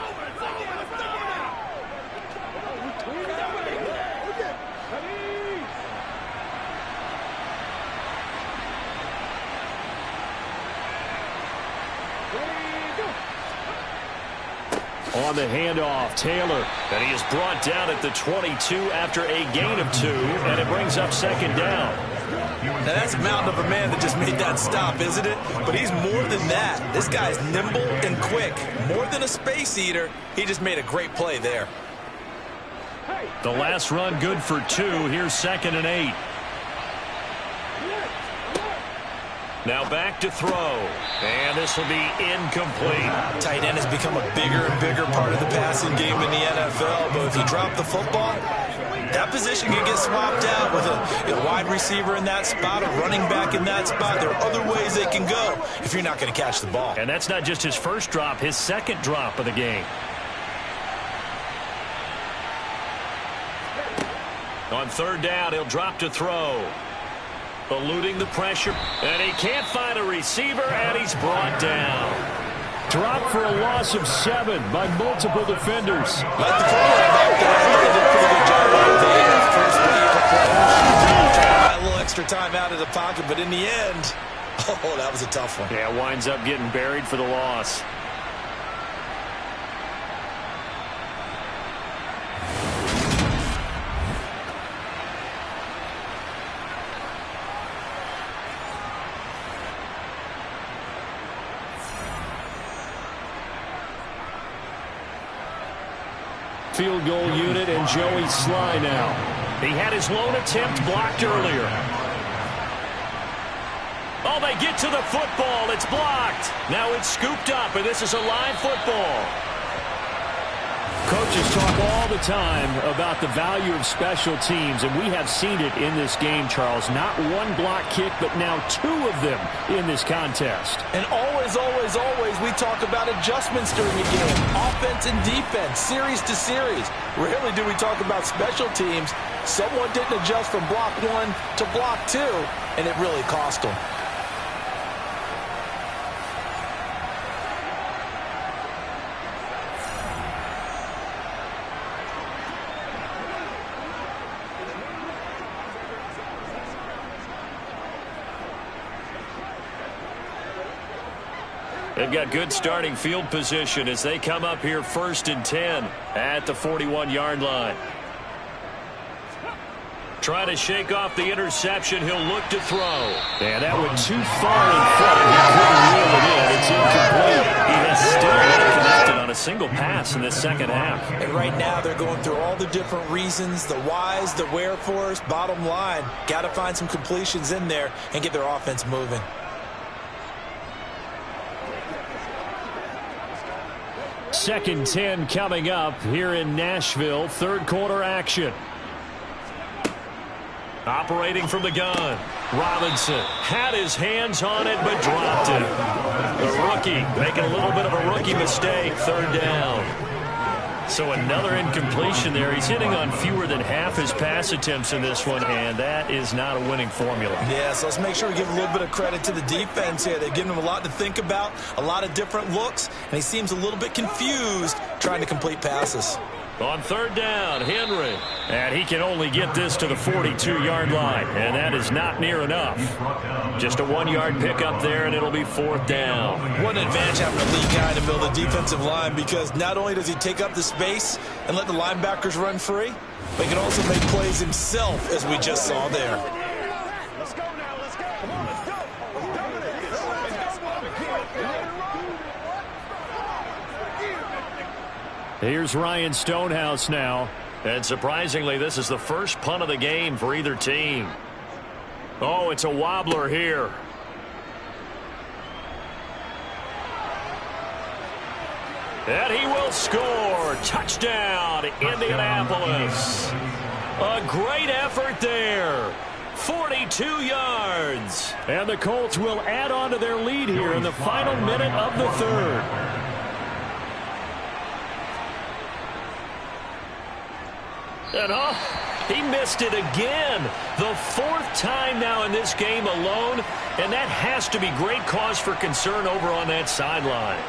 On the handoff, Taylor, and he is brought down at the 22 after a gain of 2, and it brings up second down. Now that's a mountain of a man that just made that stop, isn't it? But he's more than that. This guy's nimble and quick. More than a space eater, he just made a great play there. The last run good for 2. Here's 2nd and 8. Now back to throw, and this will be incomplete. Tight end has become a bigger and bigger part of the passing game in the NFL, but if you drop the football, that position can get swapped out with a wide receiver in that spot, a running back in that spot. There are other ways they can go if you're not going to catch the ball. And that's not just his first drop, his second drop of the game. On 3rd down, he'll drop to throw. Eluding the pressure, and he can't find a receiver, and he's brought down. Dropped for a loss of 7 by multiple defenders. Like the quarterback there, they did a pretty good job of the first play. A little extra time out of the pocket, but in the end, oh, that was a tough one. Yeah, winds up getting buried for the loss. Field goal unit and Joey Sly now. He had his lone attempt blocked earlier. Oh, they get to the football. It's blocked. Now it's scooped up, and this is a live football. Coaches talk all the time about the value of special teams, and we have seen it in this game, Charles. Not one block kick, but now 2 of them in this contest. And always, always, always we talk about adjustments during a game. Offense and defense, series to series. Rarely do we talk about special teams. Someone didn't adjust from block 1 to block 2, and it really cost them. They've got good starting field position as they come up here 1st and 10 at the 41-yard line. Trying to shake off the interception. He'll look to throw. And that went too far in front. He couldn't reel it in. It's incomplete. He has still not connected on a single pass in this second half. And right now they're going through all the different reasons, the whys, the wherefores. Bottom line, got to find some completions in there and get their offense moving. Second 10 coming up here in Nashville. Third quarter action. Operating from the gun. Robinson had his hands on it, but dropped it. The rookie making a little bit of a rookie mistake, third down. So another incompletion there. He's hitting on fewer than half his pass attempts in this one, and that is not a winning formula. Yeah, so let's make sure we give a little bit of credit to the defense here. They're giving him a lot to think about, a lot of different looks, and he seems a little bit confused trying to complete passes. On third down, Henry. And he can only get this to the 42-yard line, and that is not near enough. Just a 1-yard pickup there, and it'll be fourth down. What an advantage having a lead guy in the middle of the defensive line, because not only does he take up the space and let the linebackers run free, but he can also make plays himself, as we just saw there. Let's go now. Let's go. Come on, let's go. Here's Ryan Stonehouse now. And surprisingly, this is the first punt of the game for either team. Oh, it's a wobbler here. And he will score. Touchdown, Indianapolis. A great effort there. 42 yards. And the Colts will add on to their lead here in the final minute of the third. And he missed it again. The fourth time now in this game alone, and that has to be great cause for concern over on that sideline.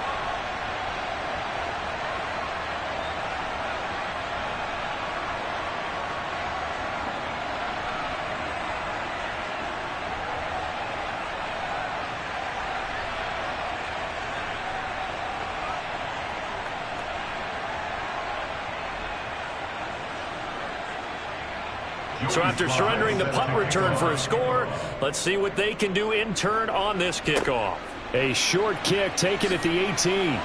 So after surrendering the punt return for a score, let's see what they can do in turn on this kickoff. A short kick taken at the 18.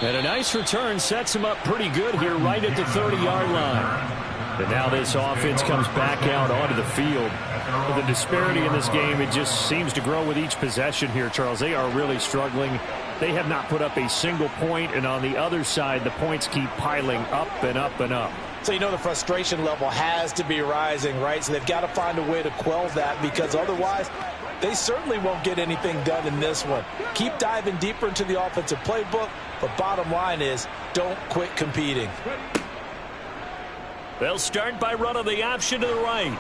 And a nice return sets him up pretty good here right at the 30-yard line. And now this offense comes back out onto the field. But the disparity in this game, it just seems to grow with each possession here, Charles. They are really struggling. They have not put up a single point, and on the other side, the points keep piling up and up and up. So you know the frustration level has to be rising, right? So they've got to find a way to quell that, because otherwise they certainly won't get anything done in this one. Keep diving deeper into the offensive playbook, but bottom line is don't quit competing. They'll start by running the option to the right.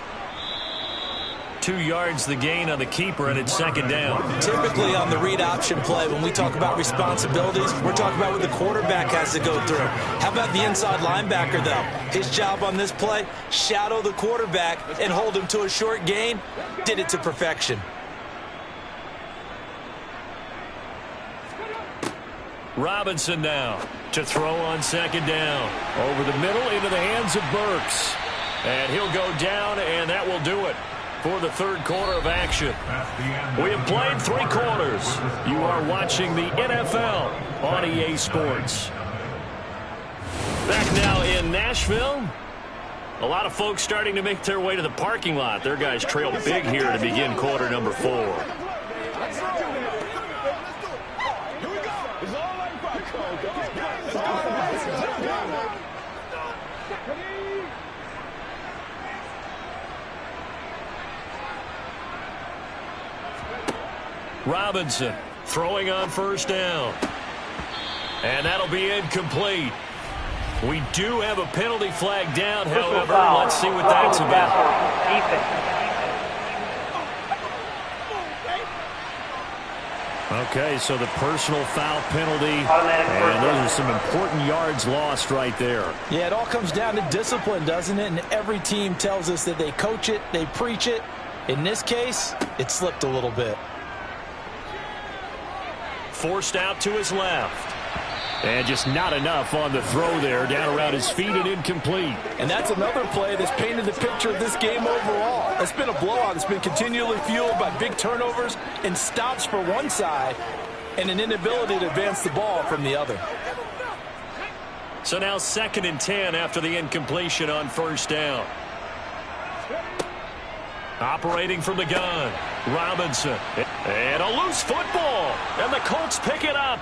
2 yards the gain on the keeper, and it's second down. Typically on the read option play, when we talk about responsibilities, we're talking about what the quarterback has to go through. How about the inside linebacker, though? His job on this play, shadow the quarterback and hold him to a short gain. Did it to perfection. Robinson now to throw on second down. Over the middle into the hands of Burks. And he'll go down, and that will do it for the third quarter of action. We have played 3 quarters. You are watching the NFL on EA Sports. Back now in Nashville. A lot of folks starting to make their way to the parking lot. Their guys trail big here to begin quarter number 4. Robinson throwing on first down. And that'll be incomplete. We do have a penalty flag down, however. Let's see what that's about. Okay, so the personal foul penalty, and those are some important yards lost right there. Yeah, it all comes down to discipline, doesn't it? And every team tells us that they coach it, they preach it. In this case, it slipped a little bit. Forced out to his left. And just not enough on the throw there, down around his feet and incomplete. And that's another play that's painted the picture of this game overall. It's been a blowout. It's been continually fueled by big turnovers and stops for one side and an inability to advance the ball from the other. So now 2nd and 10 after the incompletion on first down. Operating from the gun, Robinson. And a loose football. And the Colts pick it up.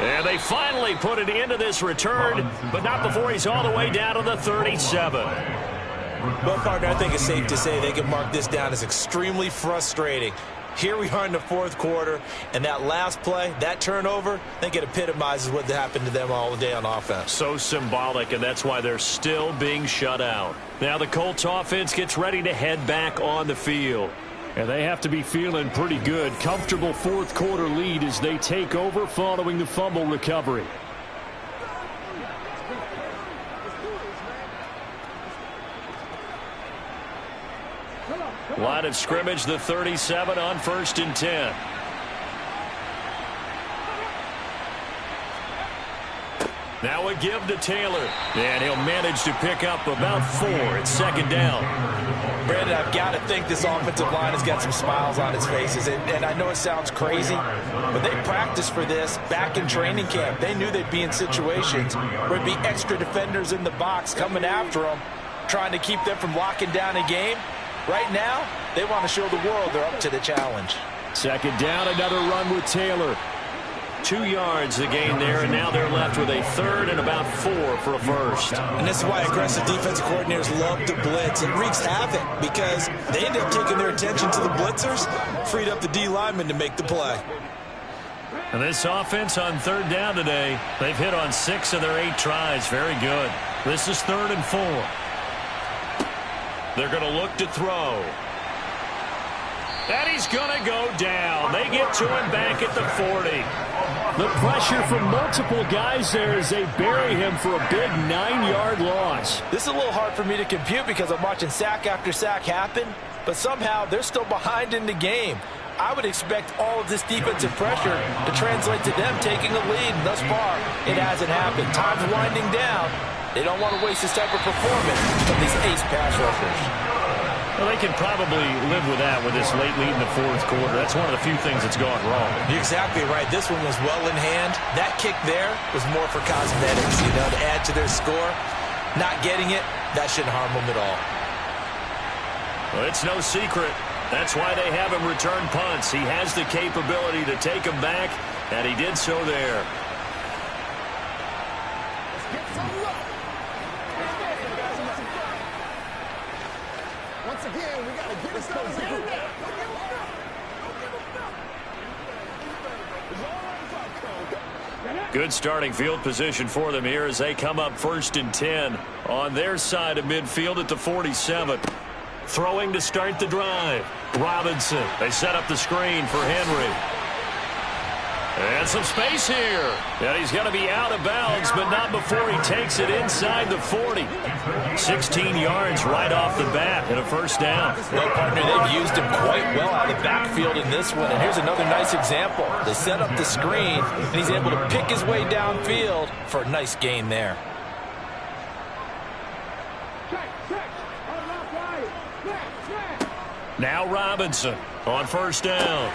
And they finally put an end to this return, but not before he's all the way down to the 37. Well, partner, I think it's safe to say they can mark this down as extremely frustrating. Here we are in the fourth quarter, and that last play, that turnover, I think it epitomizes what happened to them all day on offense. So symbolic, and that's why they're still being shut out. Now the Colts offense gets ready to head back on the field. And they have to be feeling pretty good. Comfortable fourth quarter lead as they take over following the fumble recovery. Line of scrimmage, the 37 on 1st and 10. Now a give to Taylor. And he'll manage to pick up about 4. It's 2nd down. Brandon, I've got to think this offensive line has got some smiles on its faces. And I know it sounds crazy, but they practiced for this back in training camp. They knew they'd be in situations where there'd be extra defenders in the box coming after them, trying to keep them from locking down a game. Right now, they want to show the world they're up to the challenge. 2nd down, another run with Taylor. 2 yards the gain there, and now they're left with a 3rd and about 4 for a first. And this is why aggressive defensive coordinators love to blitz. It wreaks havoc because they end up taking their attention to the blitzers, freed up the D lineman to make the play. And this offense on 3rd down today, they've hit on 6 of their 8 tries. Very good. This is 3rd and 4. They're going to look to throw. And he's going to go down. They get to him back at the 40. The pressure from multiple guys there as they bury him for a big 9-yard loss. This is a little hard for me to compute because I'm watching sack after sack happen, but somehow they're still behind in the game. I would expect all of this defensive pressure to translate to them taking a lead. Thus far, it hasn't happened. Time's winding down. They don't want to waste this type of performance from these ace pass rushers. Well, they can probably live with that with this late lead in the fourth quarter. That's one of the few things that's gone wrong. You're exactly right. This one was well in hand. That kick there was more for cosmetics, to add to their score. Not getting it, that shouldn't harm them at all. Well, it's no secret. That's why they have him return punts. He has the capability to take them back, and he did so there. Good starting field position for them here as they come up 1st and 10 on their side of midfield at the 47. Throwing to start the drive. Robinson. They set up the screen for Henry. And some space here. And he's going to be out of bounds, but not before he takes it inside the 40. 16 yards right off the bat and a 1st down. Well, partner, they've used him quite well out of the backfield in this one. And here's another nice example. They set up the screen, and he's able to pick his way downfield for a nice gain there. Now Robinson on 1st down.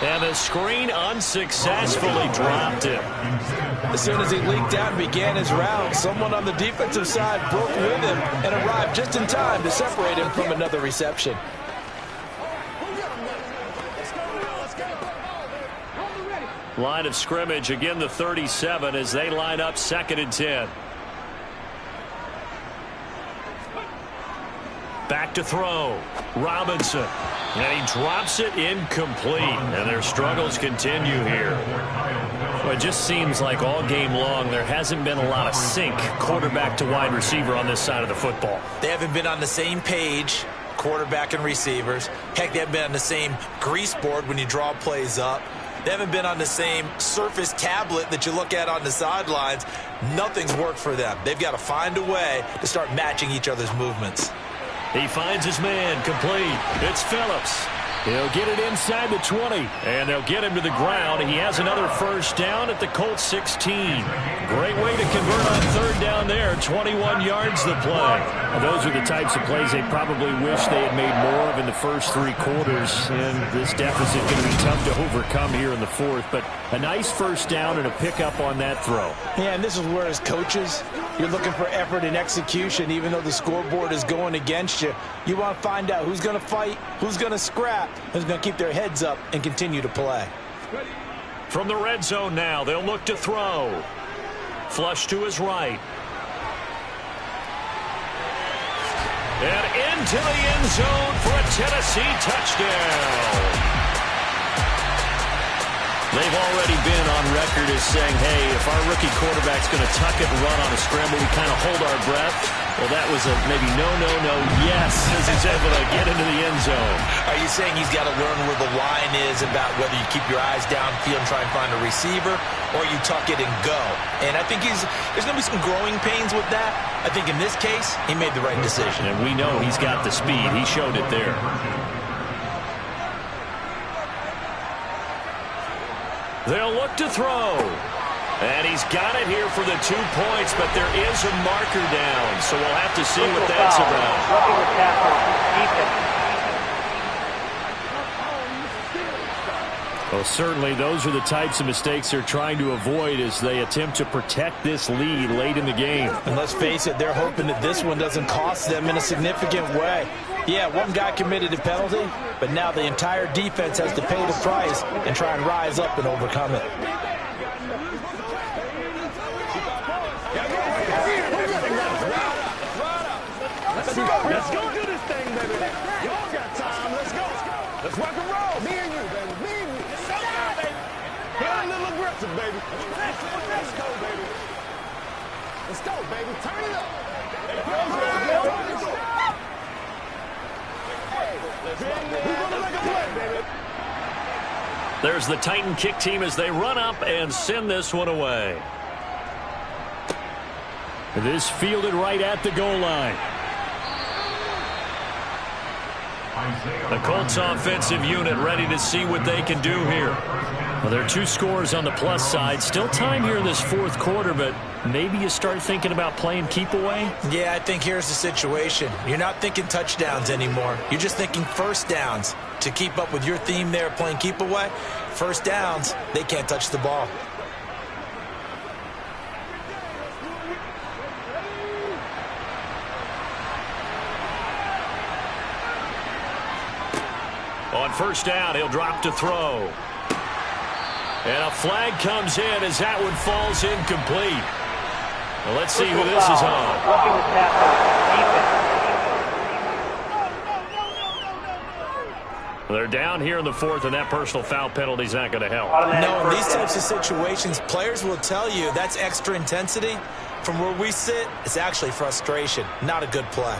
And the screen unsuccessfully dropped him. As soon as he leaked out and began his route, someone on the defensive side broke with him and arrived just in time to separate him from another reception. Line of scrimmage, again the 37 as they line up 2nd and 10. Back to throw. Robinson. And he drops it incomplete. And their struggles continue here. Well, it just seems like all game long there hasn't been a lot of sync quarterback to wide receiver on this side of the football. They haven't been on the same page, quarterback and receivers. Heck, they haven't been on the same grease board when you draw plays up. They haven't been on the same Surface tablet that you look at on the sidelines. Nothing's worked for them. They've got to find a way to start matching each other's movements. He finds his man complete. It's Phillips. He'll get it inside the 20, and they'll get him to the ground. He has another 1st down at the Colts 16. Great way to convert on 3rd down there. 21 yards the play. Well, those are the types of plays they probably wish they had made more of in the first 3 quarters. And this deficit going to be tough to overcome here in the 4th. But a nice 1st down and a pickup on that throw. Yeah, and this is where as coaches, you're looking for effort and execution. Even though the scoreboard is going against you, you want to find out who's going to fight, who's going to scrap, who's going to keep their heads up and continue to play. From the red zone now, they'll look to throw. Flush to his right. And into the end zone for a Tennessee touchdown. They've already been on record as saying, hey, if our rookie quarterback's going to tuck it and run on a scramble, we kind of hold our breath. Well, that was a maybe no, yes, as he's able to get into the end zone. Are you saying he's got to learn where the line is about whether you keep your eyes downfield and try and find a receiver, or you tuck it and go? And I think there's going to be some growing pains with that. I think in this case, he made the right decision. And we know he's got the speed. He showed it there. They'll look to throw. And he's got it here for the 2 points, but there is a marker down, so we'll have to see what that's about. Roughing the tackle, defense. Well, certainly those are the types of mistakes they're trying to avoid as they attempt to protect this lead late in the game. And let's face it, they're hoping that this one doesn't cost them in a significant way. Yeah, one guy committed a penalty, but now the entire defense has to pay the price and try and rise up and overcome it. Let's go do this thing, baby. Y'all got time. Let's go. Let's rock and roll. Me and you, baby. Me and you. Let's go, baby. Get a little aggressive, baby. Let's go, baby. Let's go, baby. Turn it up. There's the Titan kick team as they run up and send this one away. This fielded right at the goal line. The Colts offensive unit ready to see what they can do here. Well, there are 2 scores on the plus side. Still time here in this fourth quarter, but maybe you start thinking about playing keep away? Yeah, I think here's the situation. You're not thinking touchdowns anymore. You're just thinking first downs. To keep up with your theme there, playing keep away, first downs, they can't touch the ball. On first down, he'll drop to throw. And a flag comes in as that one falls incomplete. Well, let's see who this is on. Roughing the tackle, defense. They're down here in the fourth, and that personal foul penalty is not going to help. No, in these types of situations, players will tell you that's extra intensity. From where we sit, it's actually frustration. Not a good play.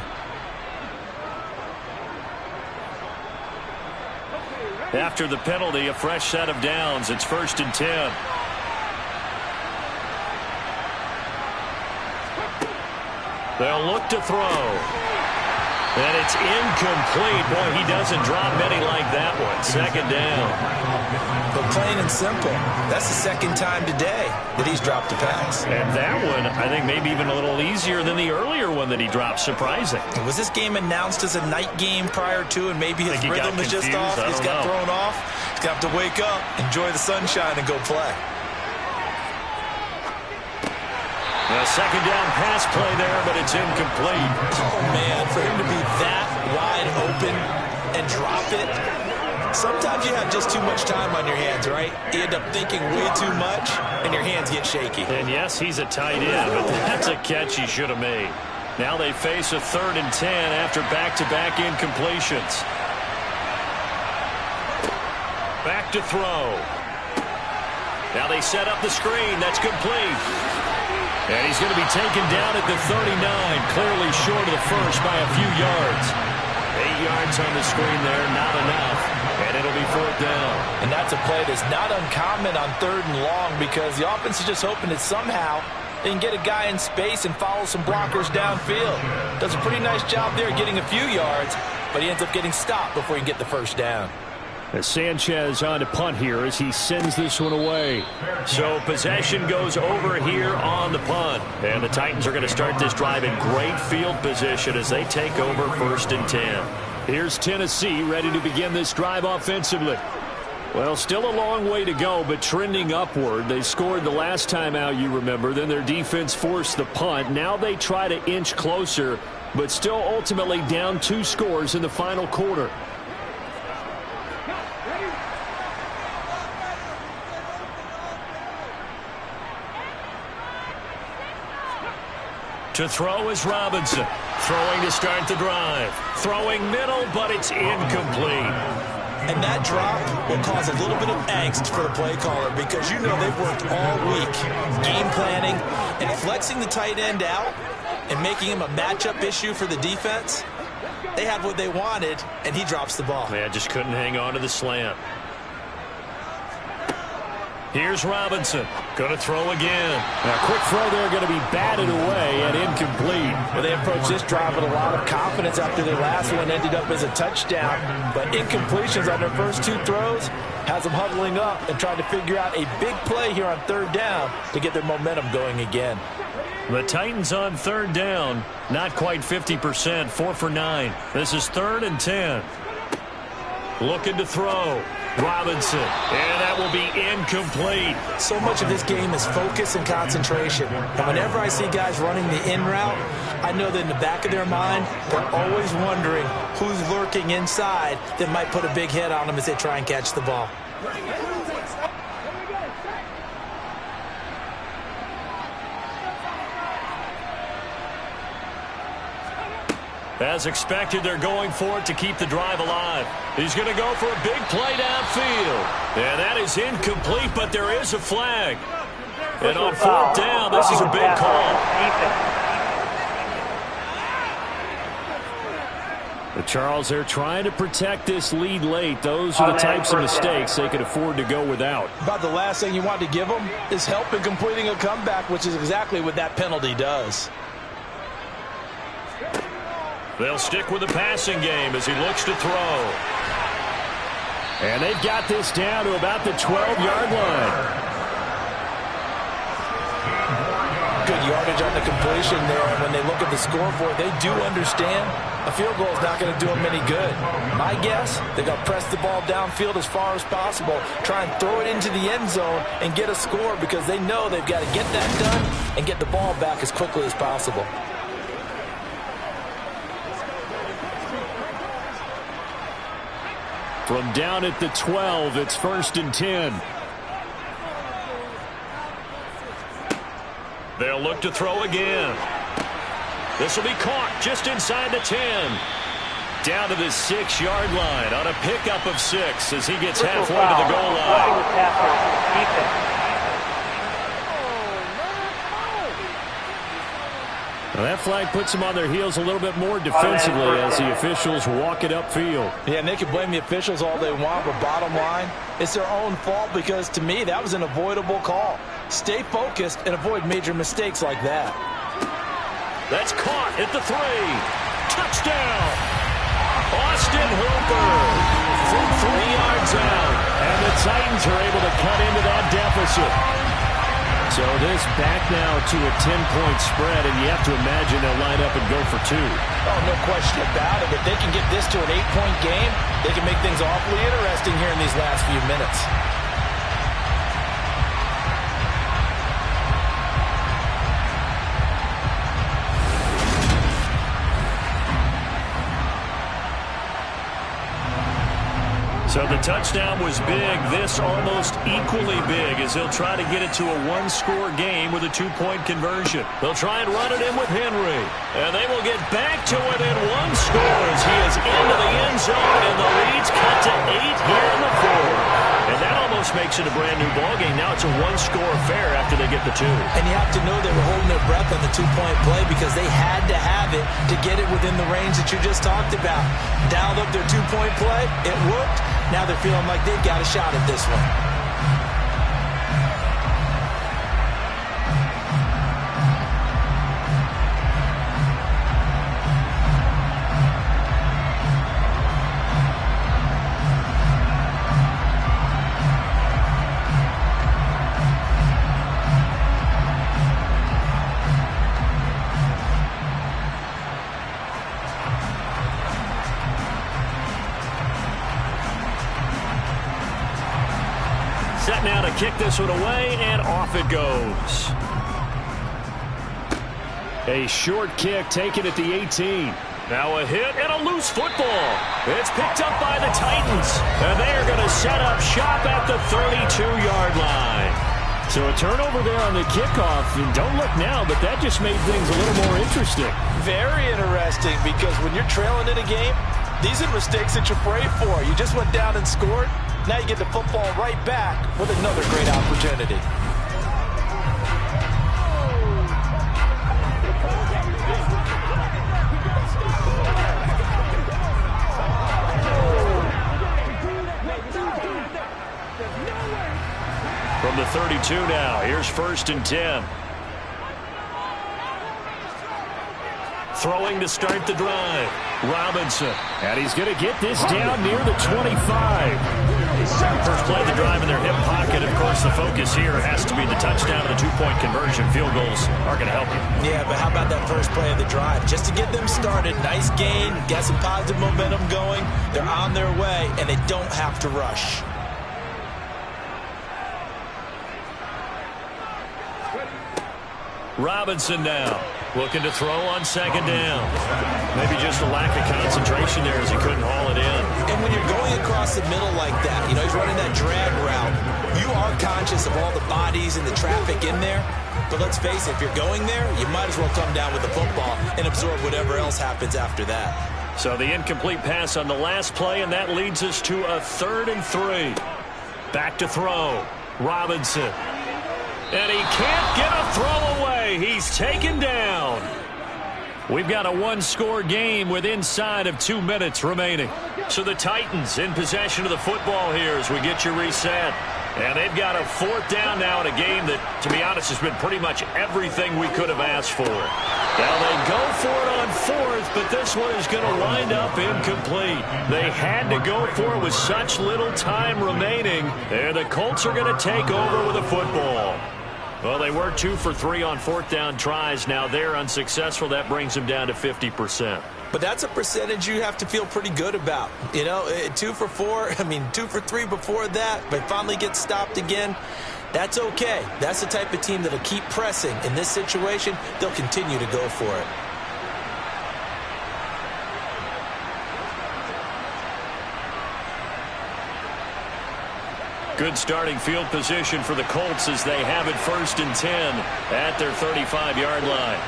After the penalty, a fresh set of downs. It's 1st and 10. They'll look to throw. And it's incomplete. Boy, he doesn't drop many like that one. 2nd down. But plain and simple, that's the 2nd time today that he's dropped a pass. And that one, I think, maybe even a little easier than the earlier one that he dropped. Surprising. Was this game announced as a night game prior to, and maybe his rhythm is just off? He's got thrown off. He's got to wake up, enjoy the sunshine, and go play. A 2nd down pass play there, but it's incomplete. Oh, man, for him to be that wide open and drop it. Sometimes you have just too much time on your hands, right? You end up thinking way too much, and your hands get shaky. And yes, he's a tight end, but that's a catch he should have made. Now they face a 3rd and 10 after back-to-back incompletions. Back to throw. Now they set up the screen. That's complete. And he's going to be taken down at the 39, clearly short of the first by a few yards. 8 yards on the screen there, not enough. And it'll be 4th down. And that's a play that's not uncommon on 3rd and long because the offense is just hoping that somehow they can get a guy in space and follow some blockers downfield. Does a pretty nice job there getting a few yards, but he ends up getting stopped before he can get the 1st down. As Sanchez on to punt here as he sends this one away. So possession goes over here on the punt. And the Titans are going to start this drive in great field position as they take over 1st and 10. Here's Tennessee ready to begin this drive offensively. Well, still a long way to go, but trending upward. They scored the last time out, you remember. Then their defense forced the punt. Now they try to inch closer, but still ultimately down 2 scores in the final quarter. To throw is Robinson. Throwing to start the drive. Throwing middle, but it's incomplete. And that drop will cause a little bit of angst for the play caller because you know they've worked all week game planning and flexing the tight end out and making him a matchup issue for the defense. They had what they wanted, and he drops the ball. Man, just couldn't hang on to the slant. Here's Robinson. Going to throw again. Now, quick throw there, going to be batted away and incomplete. Well, they approached this drive with a lot of confidence after their last one ended up as a touchdown. But incompletions on their first two throws has them huddling up and trying to figure out a big play here on third down to get their momentum going again. The Titans on third down. Not quite 50%. 4 for 9. This is 3rd and 10. Looking to throw. Robinson, and that will be incomplete. So much of this game is focus and concentration. And whenever I see guys running the in route, I know that in the back of their mind, they're always wondering who's lurking inside that might put a big hit on them as they try and catch the ball. As expected, they're going for it to keep the drive alive. He's going to go for a big play downfield. And that is incomplete, but there is a flag. And on 4th down, this is a big call. But Charles, they're trying to protect this lead late. Those are the types of mistakes they could afford to go without. About the last thing you want to give them is help in completing a comeback, which is exactly what that penalty does. They'll stick with the passing game as he looks to throw. And they've got this down to about the 12-yard line. Good yardage on the completion there. And when they look at the scoreboard, they do understand a field goal is not going to do them any good. My guess, they're going to press the ball downfield as far as possible, try and throw it into the end zone and get a score because they know they've got to get that done and get the ball back as quickly as possible. From down at the 12, it's 1st and 10. They'll look to throw again. This will be caught just inside the 10. Down to the 6-yard line on a pickup of 6 as he gets halfway to the goal line. Well, that flag puts them on their heels a little bit more defensively as the officials walk it upfield. Yeah, and they can blame the officials all they want, but bottom line, it's their own fault because, to me, that was an avoidable call. Stay focused and avoid major mistakes like that. That's caught at the 3. Touchdown! Austin Hooper from 3 yards out. And the Titans are able to cut into that deficit. So this back now to a 10-point spread, and you have to imagine they'll line up and go for 2. Oh, no question about it. If they can get this to an 8-point game, they can make things awfully interesting here in these last few minutes. So the touchdown was big. This almost equally big as they'll try to get it to a 1-score game with a 2-point conversion. They'll try and run it in with Henry. And they will get back to within 1 score as he is into the end zone. And the lead's cut to 8 here in the 4th. And that almost makes it a brand-new ballgame. Now it's a 1-score affair after they get the 2. And you have to know they were holding their breath on the 2-point play because they had to have it to get it within the range that you just talked about. Dialed up their 2-point play. It worked. Now they're feeling like they've got a shot at this one. Set now to kick this one away, and off it goes. A short kick taken at the 18. Now a hit and a loose football. It's picked up by the Titans, and they are going to set up shop at the 32-yard line. So a turnover there on the kickoff. And don't look now, but that just made things a little more interesting. Very interesting, because when you're trailing in a game, these are mistakes that you pray for. You just went down and scored. Now you get the football right back with another great opportunity. From the 32 now, here's 1st and 10. Throwing to start the drive. Robinson. And he's going to get this down near the 25. First play of the drive in their hip pocket. Of course, the focus here has to be the touchdown and the 2-point conversion. Field goals are going to help you. Yeah, but how about that first play of the drive? Just to get them started, nice gain, get some positive momentum going. They're on their way, and they don't have to rush. Robinson now, looking to throw on 2nd down. Maybe just a lack of concentration there as he couldn't haul it in. And when you're going across the middle like that, you know, he's running that drag route, you are conscious of all the bodies and the traffic in there. But let's face it, if you're going there, you might as well come down with the football and absorb whatever else happens after that. So the incomplete pass on the last play, and that leads us to a 3rd and 3. Back to throw. Robinson. And he can't get a throw away. He's taken down. We've got a one-score game with inside of 2 minutes remaining. So the Titans in possession of the football here as we get you reset. And they've got a 4th down now in a game that, to be honest, has been pretty much everything we could have asked for. Now they go for it on 4th, but this one is going to wind up incomplete. They had to go for it with such little time remaining. And the Colts are going to take over with the football. Well, they were 2 for 3 on 4th down tries. Now they're unsuccessful. That brings them down to 50%. But that's a percentage you have to feel pretty good about. You know, 2 for 4, 2 for 3 before that, but finally get stopped again. That's okay. That's the type of team that'll keep pressing. In this situation, they'll continue to go for it. Good starting field position for the Colts as they have it 1st and 10 at their 35-yard line.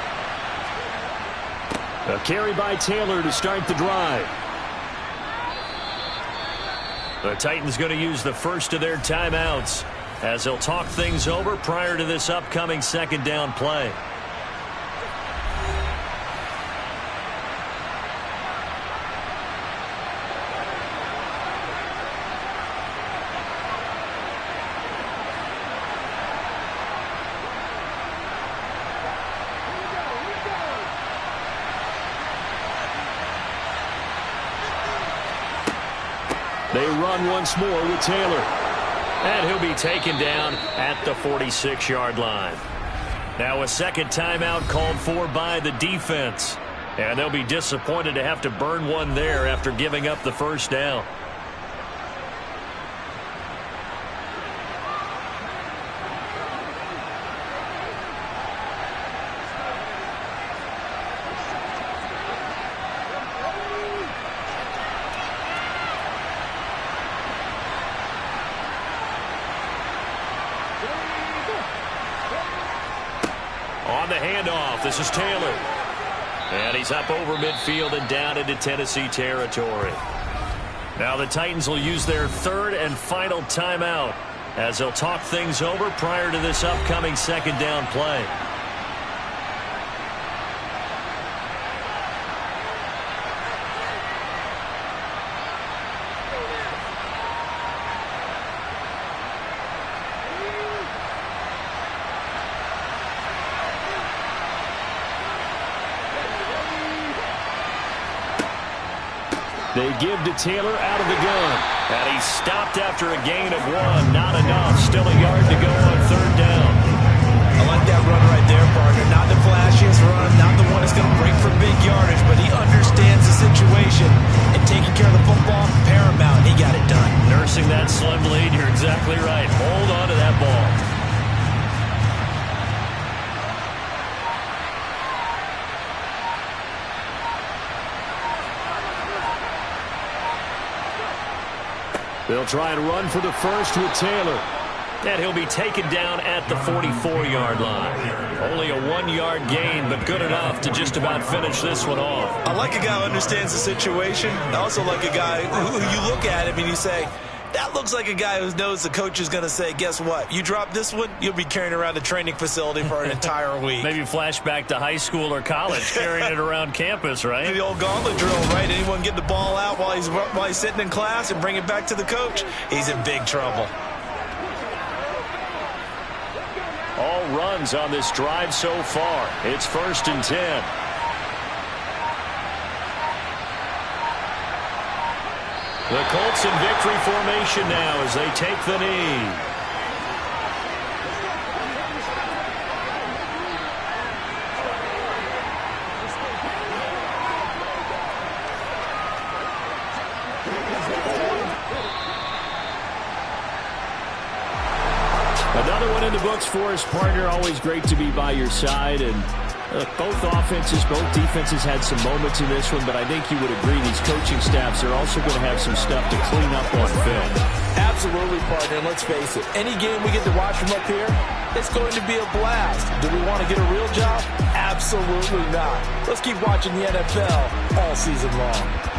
A carry by Taylor to start the drive. The Titans going to use the first of their timeouts as they'll talk things over prior to this upcoming 2nd down play. They run once more with Taylor. And he'll be taken down at the 46-yard line. Now a 2nd timeout called for by the defense. And they'll be disappointed to have to burn one there after giving up the 1st down. On the handoff, this is Taylor. And he's up over midfield and down into Tennessee territory. Now the Titans will use their 3rd and final timeout as they'll talk things over prior to this upcoming 2nd down play. They give to Taylor out of the gun. And he's stopped after a gain of 1. Not enough. Still a yard to go on 3rd down. I like that run right there, partner. Not the flashiest run, not the one that's going to break for big yardage, but he understands the situation. And taking care of the football, paramount. He got it done. Nursing that slim lead, you're exactly right. Hold on to that ball. They'll try and run for the 1st with Taylor. And he'll be taken down at the 44-yard line. Only a 1-yard gain, but good enough to just about finish this one off. I like a guy who understands the situation. I also like a guy who you look at him and you say, that looks like a guy who knows the coach is going to say, guess what? You drop this one, you'll be carrying around a training facility for an entire week. Maybe flashback to high school or college, carrying it around campus, right? The old gauntlet drill, right? Anyone get the ball out while he's sitting in class and bring it back to the coach? He's in big trouble. All runs on this drive so far. It's 1st and 10. The Colts in victory formation now as they take the knee. Another one in the books for us, partner. Always great to be by your side. And both offenses, both defenses had some moments in this one, but I think you would agree these coaching staffs are also going to have some stuff to clean up on film. Absolutely, partner. And let's face it, any game we get to watch from up here, it's going to be a blast. Do we want to get a real job? Absolutely not. Let's keep watching the NFL all season long.